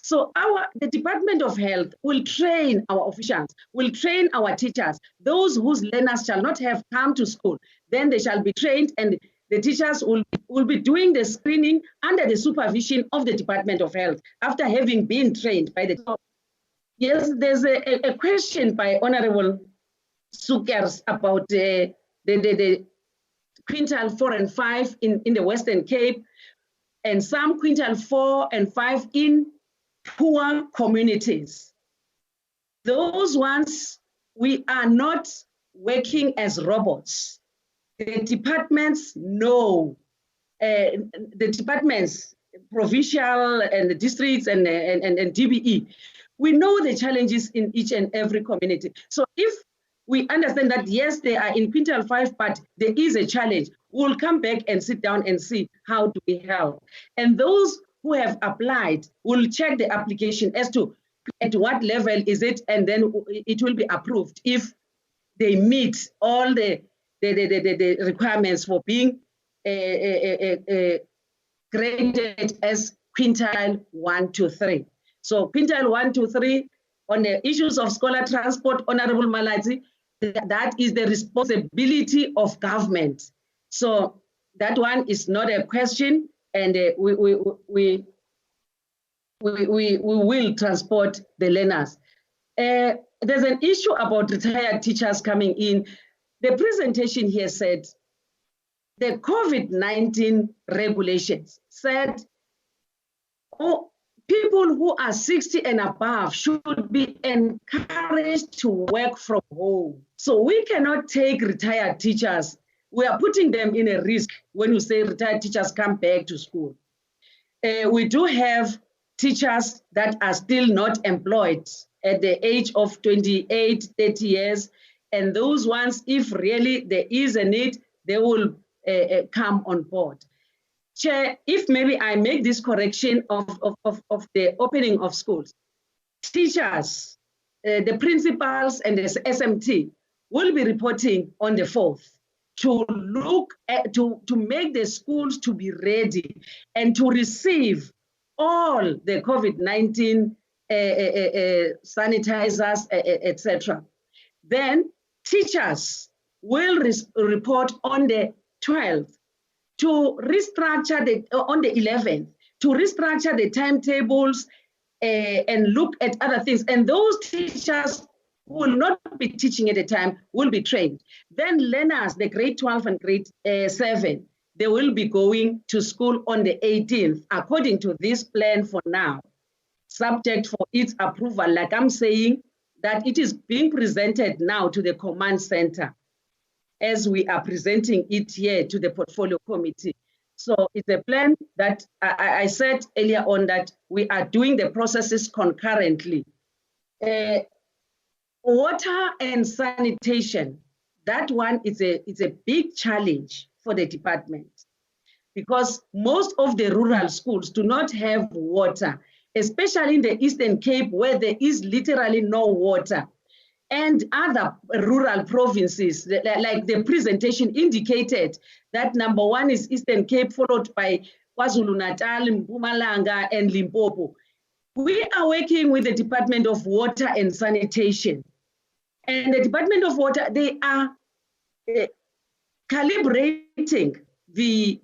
So the Department of Health will train our officials, will train our teachers, those whose learners shall not have come to school, then they shall be trained, and the teachers will be doing the screening under the supervision of the Department of Health after having been trained by the top. Yes, there's a question by Honorable Sukers about the quintile 4 and 5 in the Western Cape, and some quintile 4 and 5 in poor communities. Those ones, we are not working as robots. The departments know, the departments, provincial and the districts and DBE, we know the challenges in each and every community. So if we understand that, yes, they are in quintile 5, but there is a challenge, we'll come back and sit down and see how do we help. And those who have applied will check the application as to at what level is it, and then it will be approved if they meet all the requirements for being graded as quintile 1 to 3. So quintile 1 to 3, on the issues of scholar transport, Honorable Malazi, that is the responsibility of government. So that one is not a question, and we will transport the learners. There's an issue about retired teachers coming in. The presentation here said the COVID-19 regulations said, people who are 60 and above should be encouraged to work from home. So we cannot take retired teachers. We are putting them in a risk when you say retired teachers come back to school. We do have teachers that are still not employed at the age of 28, 30 years. And those ones, if really there is a need, they will come on board. Chair, if maybe I make this correction of the opening of schools, teachers, the principals and the SMT will be reporting on the 4th to look at, to make the schools to be ready and to receive all the COVID-19 sanitizers, etc. Then teachers will report on the 12th to restructure on the 11th, to restructure the timetables and look at other things. And those teachers who will not be teaching at the time will be trained. Then learners, the grade 12 and grade 7, they will be going to school on the 18th, according to this plan for now, subject for its approval. Like I'm saying, that it is being presented now to the command center as we are presenting it here to the portfolio committee. So it's a plan that I said earlier on that we are doing the processes concurrently. Water and sanitation, that one is a big challenge for the department because most of the rural schools do not have water, especially in the Eastern Cape where there is literally no water. And other rural provinces, like the presentation indicated, that number 1 is Eastern Cape, followed by KwaZulu-Natal, Mpumalanga, and Limpopo. We are working with the Department of Water and Sanitation. And the Department of Water, they are calibrating the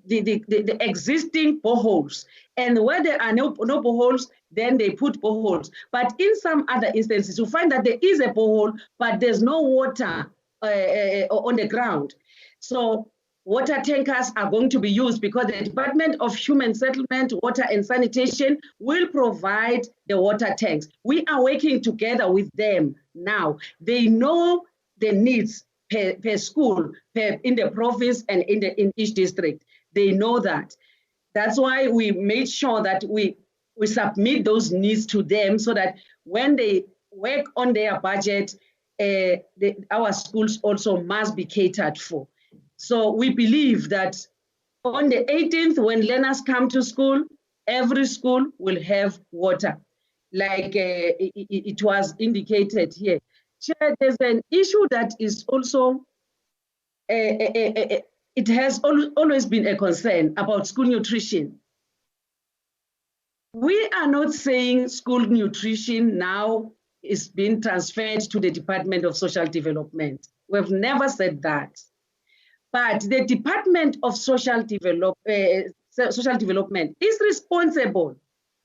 existing boreholes. And where there are no boreholes, then they put boreholes. But in some other instances, you find that there is a borehole, but there's no water on the ground. So water tankers are going to be used because the Department of Human Settlement, Water and Sanitation will provide the water tanks. We are working together with them now. They know the needs per school, in the province and in each district. They know that. That's why we made sure that we submit those needs to them so that when they work on their budget, our schools also must be catered for. So we believe that on the 18th, when learners come to school, every school will have water, like it was indicated here. Chair, there's an issue that is also, it has always been a concern about school nutrition. we are not saying school nutrition now is being transferred to the Department of Social Development. We've never said that. But the Department of Social Development is responsible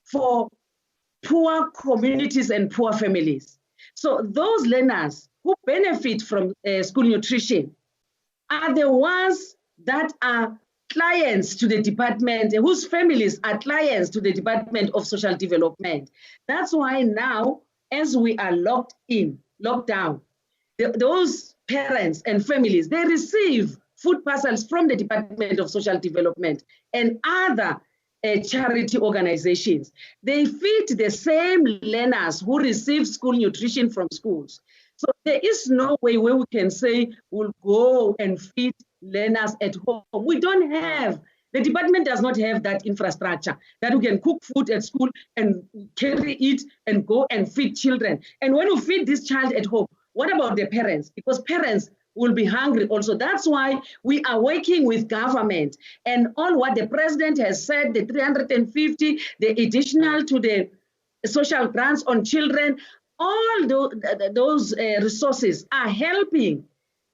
for poor communities and poor families. So those learners who benefit from school nutrition are the ones that are clients to the department, whose families are clients to the Department of Social Development. That's why now, as we are locked down, those parents and families, they receive food parcels from the Department of Social Development and other charity organizations. They feed the same learners who receive school nutrition from schools. So there is no way where we can say we'll go and feed learners at home. We don't have, the department does not have that infrastructure that we can cook food at school and carry it and go and feed children. And when we feed this child at home, what about the parents? Because parents will be hungry also. That's why we are working with government and all what the president has said, the 350, the additional to the social grants on children, all those resources are helping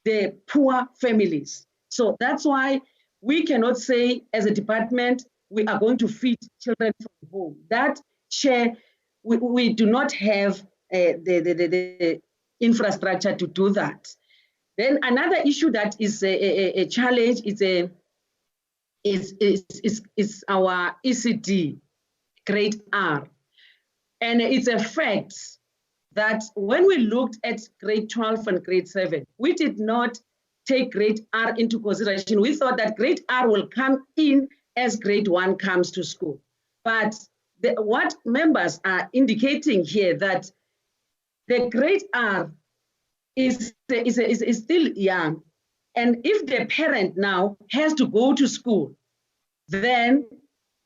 the poor families. So that's why we cannot say as a department, we are going to feed children from home. That share, we do not have the infrastructure to do that. Then another issue that is a challenge is our ECD, grade R. And it's a fact that when we looked at grade 12 and grade 7, we did not take grade R into consideration. We thought that grade R will come in as grade 1 comes to school. But what members are indicating here that the grade R is still young. And if the parent now has to go to school, then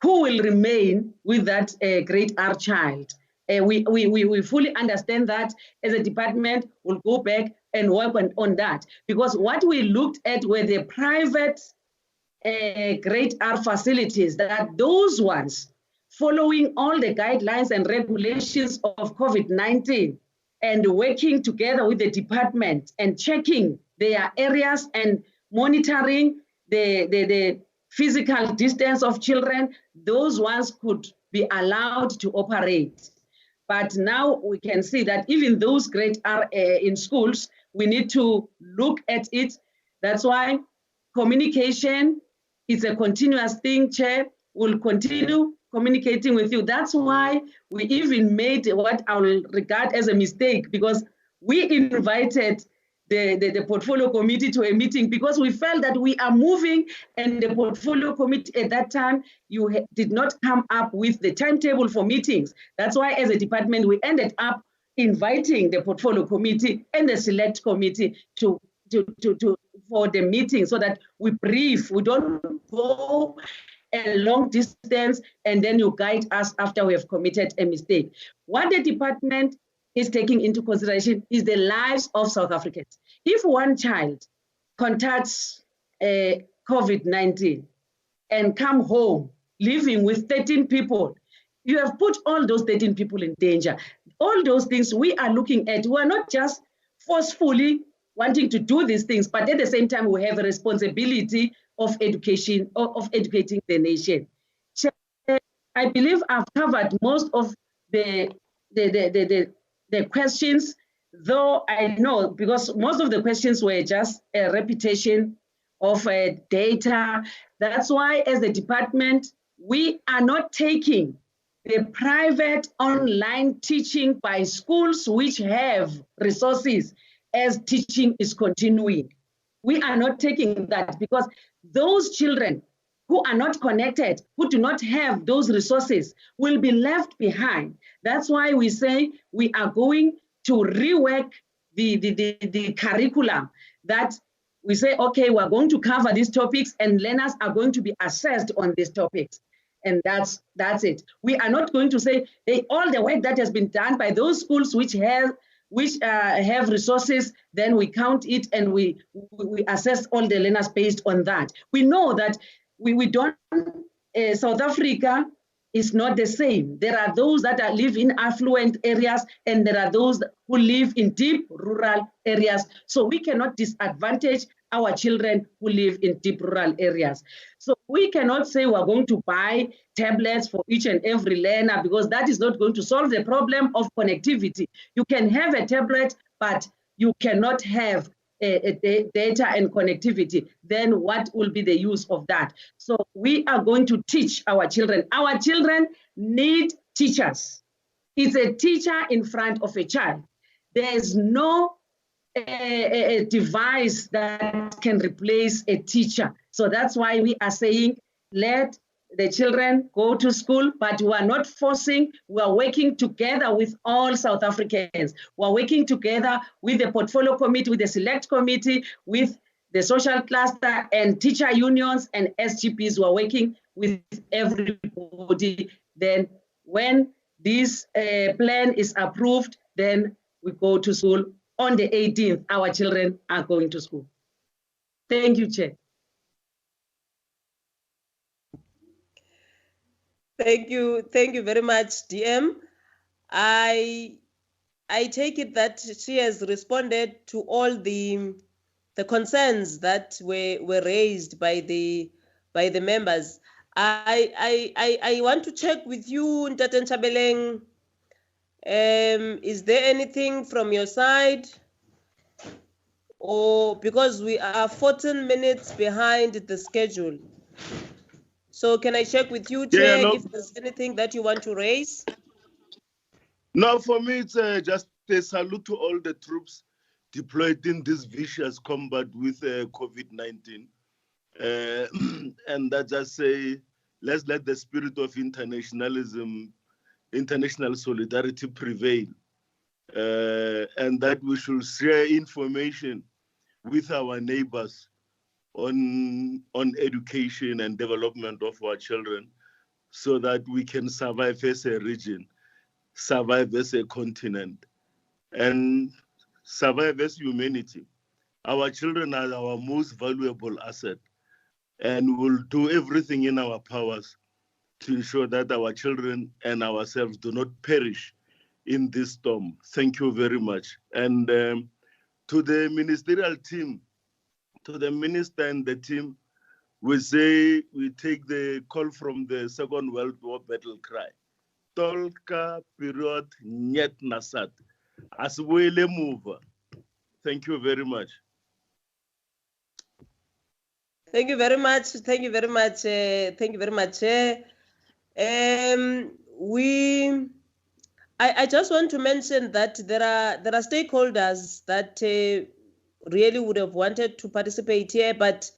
who will remain with that grade R child? We fully understand that as a department, we'll go back and work on that. Because what we looked at were the private grade R facilities, that those ones following all the guidelines and regulations of COVID-19, and working together with the department and checking their areas and monitoring the physical distance of children, those ones could be allowed to operate. But now we can see that even those grade R in schools, we need to look at it. That's why communication is a continuous thing, Chair. We'll continue communicating with you. That's why we even made what I will regard as a mistake, because we invited the portfolio committee to a meeting because we felt that we are moving, and the portfolio committee at that time, did not come up with the timetable for meetings. That's why as a department, we ended up inviting the portfolio committee and the select committee for the meeting so that we brief, we don't go a long distance and then you guide us after we have committed a mistake. What the department is taking into consideration is the lives of South Africans. If one child contacts COVID-19 and come home living with 13 people, you have put all those 13 people in danger. All those things we are looking at, we are not just forcefully wanting to do these things, but at the same time, we have a responsibility of education, of educating the nation. So, I believe I've covered most of the questions, though I know because most of the questions were just a repetition of data. That's why as a department, we are not taking the private online teaching by schools which have resources as teaching is continuing. We are not taking that because those children who are not connected, who do not have those resources, will be left behind. That's why we say we are going to rework the curriculum, that we say, okay, we're going to cover these topics and learners are going to be assessed on these topics. And that's it. We are not going to say, hey, all the work that has been done by those schools which have resources, then we count it and we assess all the learners based on that. We know that we don't, South Africa is not the same. There are those that live in affluent areas, and there are those who live in deep rural areas. So we cannot disadvantage our children who live in deep rural areas. So we cannot say we're going to buy tablets for each and every learner, because that is not going to solve the problem of connectivity. You can have a tablet, but you cannot have data and connectivity. Then what will be the use of that? So we are going to teach our children. Our children need teachers. It's a teacher in front of a child. There is no a device that can replace a teacher. So that's why we are saying, let the children go to school, but we are not forcing. We are working together with all South Africans. We are working together with the portfolio committee, with the select committee, with the social cluster and teacher unions and SGPs. We are working with everybody. Then when this plan is approved, then we go to school. On the 18th, our children are going to school. Thank you, Chair. Thank you very much, DM. I take it that she has responded to all the concerns that were raised by the members. I want to check with you, Ntate Nchabeleng. Is there anything from your side? Or because we are 14 minutes behind the schedule. So can I check with you, Chair, if there's anything that you want to raise? No, for me, it's just a salute to all the troops deployed in this vicious combat with COVID-19. And I just say, let's let the spirit of internationalism, international solidarity prevail. And that we should share information with our neighbors on education and development of our children, so that we can survive as a region, survive as a continent, and survive as humanity. Our children are our most valuable asset, and we'll do everything in our powers to ensure that our children and ourselves do not perish in this storm. Thank you very much. And to the ministerial team, to the minister and the team, we say we take the call from the Second World War battle cry. Tolka period nyet nasat. Aswele move. Thank you very much. Thank you very much. Thank you very much. Thank you very much. I just want to mention that there are stakeholders that really would have wanted to participate here, but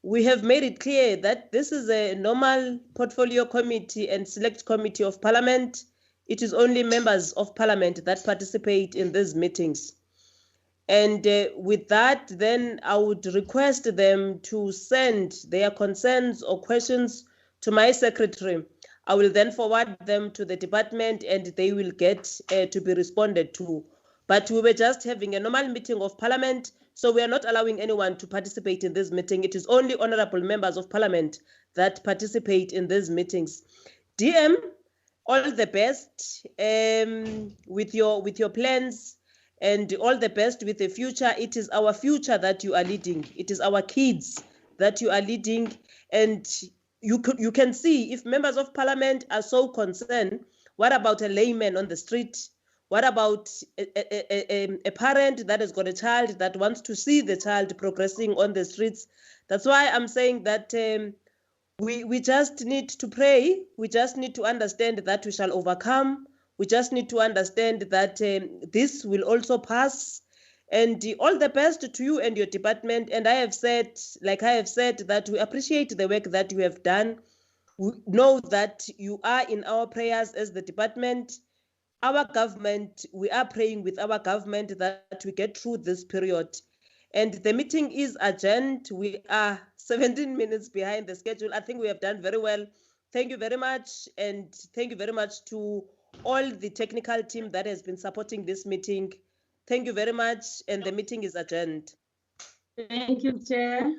we have made it clear that this is a normal portfolio committee and select committee of Parliament. It is only members of Parliament that participate in these meetings. And with that, then I would request them to send their concerns or questions to my secretary. I will then forward them to the department and they will get to be responded to. But we were just having a normal meeting of Parliament, so we are not allowing anyone to participate in this meeting. It is only honorable members of Parliament that participate in these meetings. DM, all the best with your plans, and all the best with the future. It is our future that you are leading. It is our kids that you are leading. And you can see, if members of Parliament are so concerned, what about a layman on the street? What about a parent that has got a child that wants to see the child progressing on the streets? That's why I'm saying that we just need to pray. We just need to understand that we shall overcome. We just need to understand that this will also pass. And all the best to you and your department. And I have said, that we appreciate the work that you have done. We know that you are in our prayers as the department. Our government, we are praying with our government that we get through this period. And the meeting is adjourned. We are 17 minutes behind the schedule. I think we have done very well. Thank you very much. And thank you very much to all the technical team that has been supporting this meeting. Thank you very much. And the meeting is adjourned. Thank you, Chair.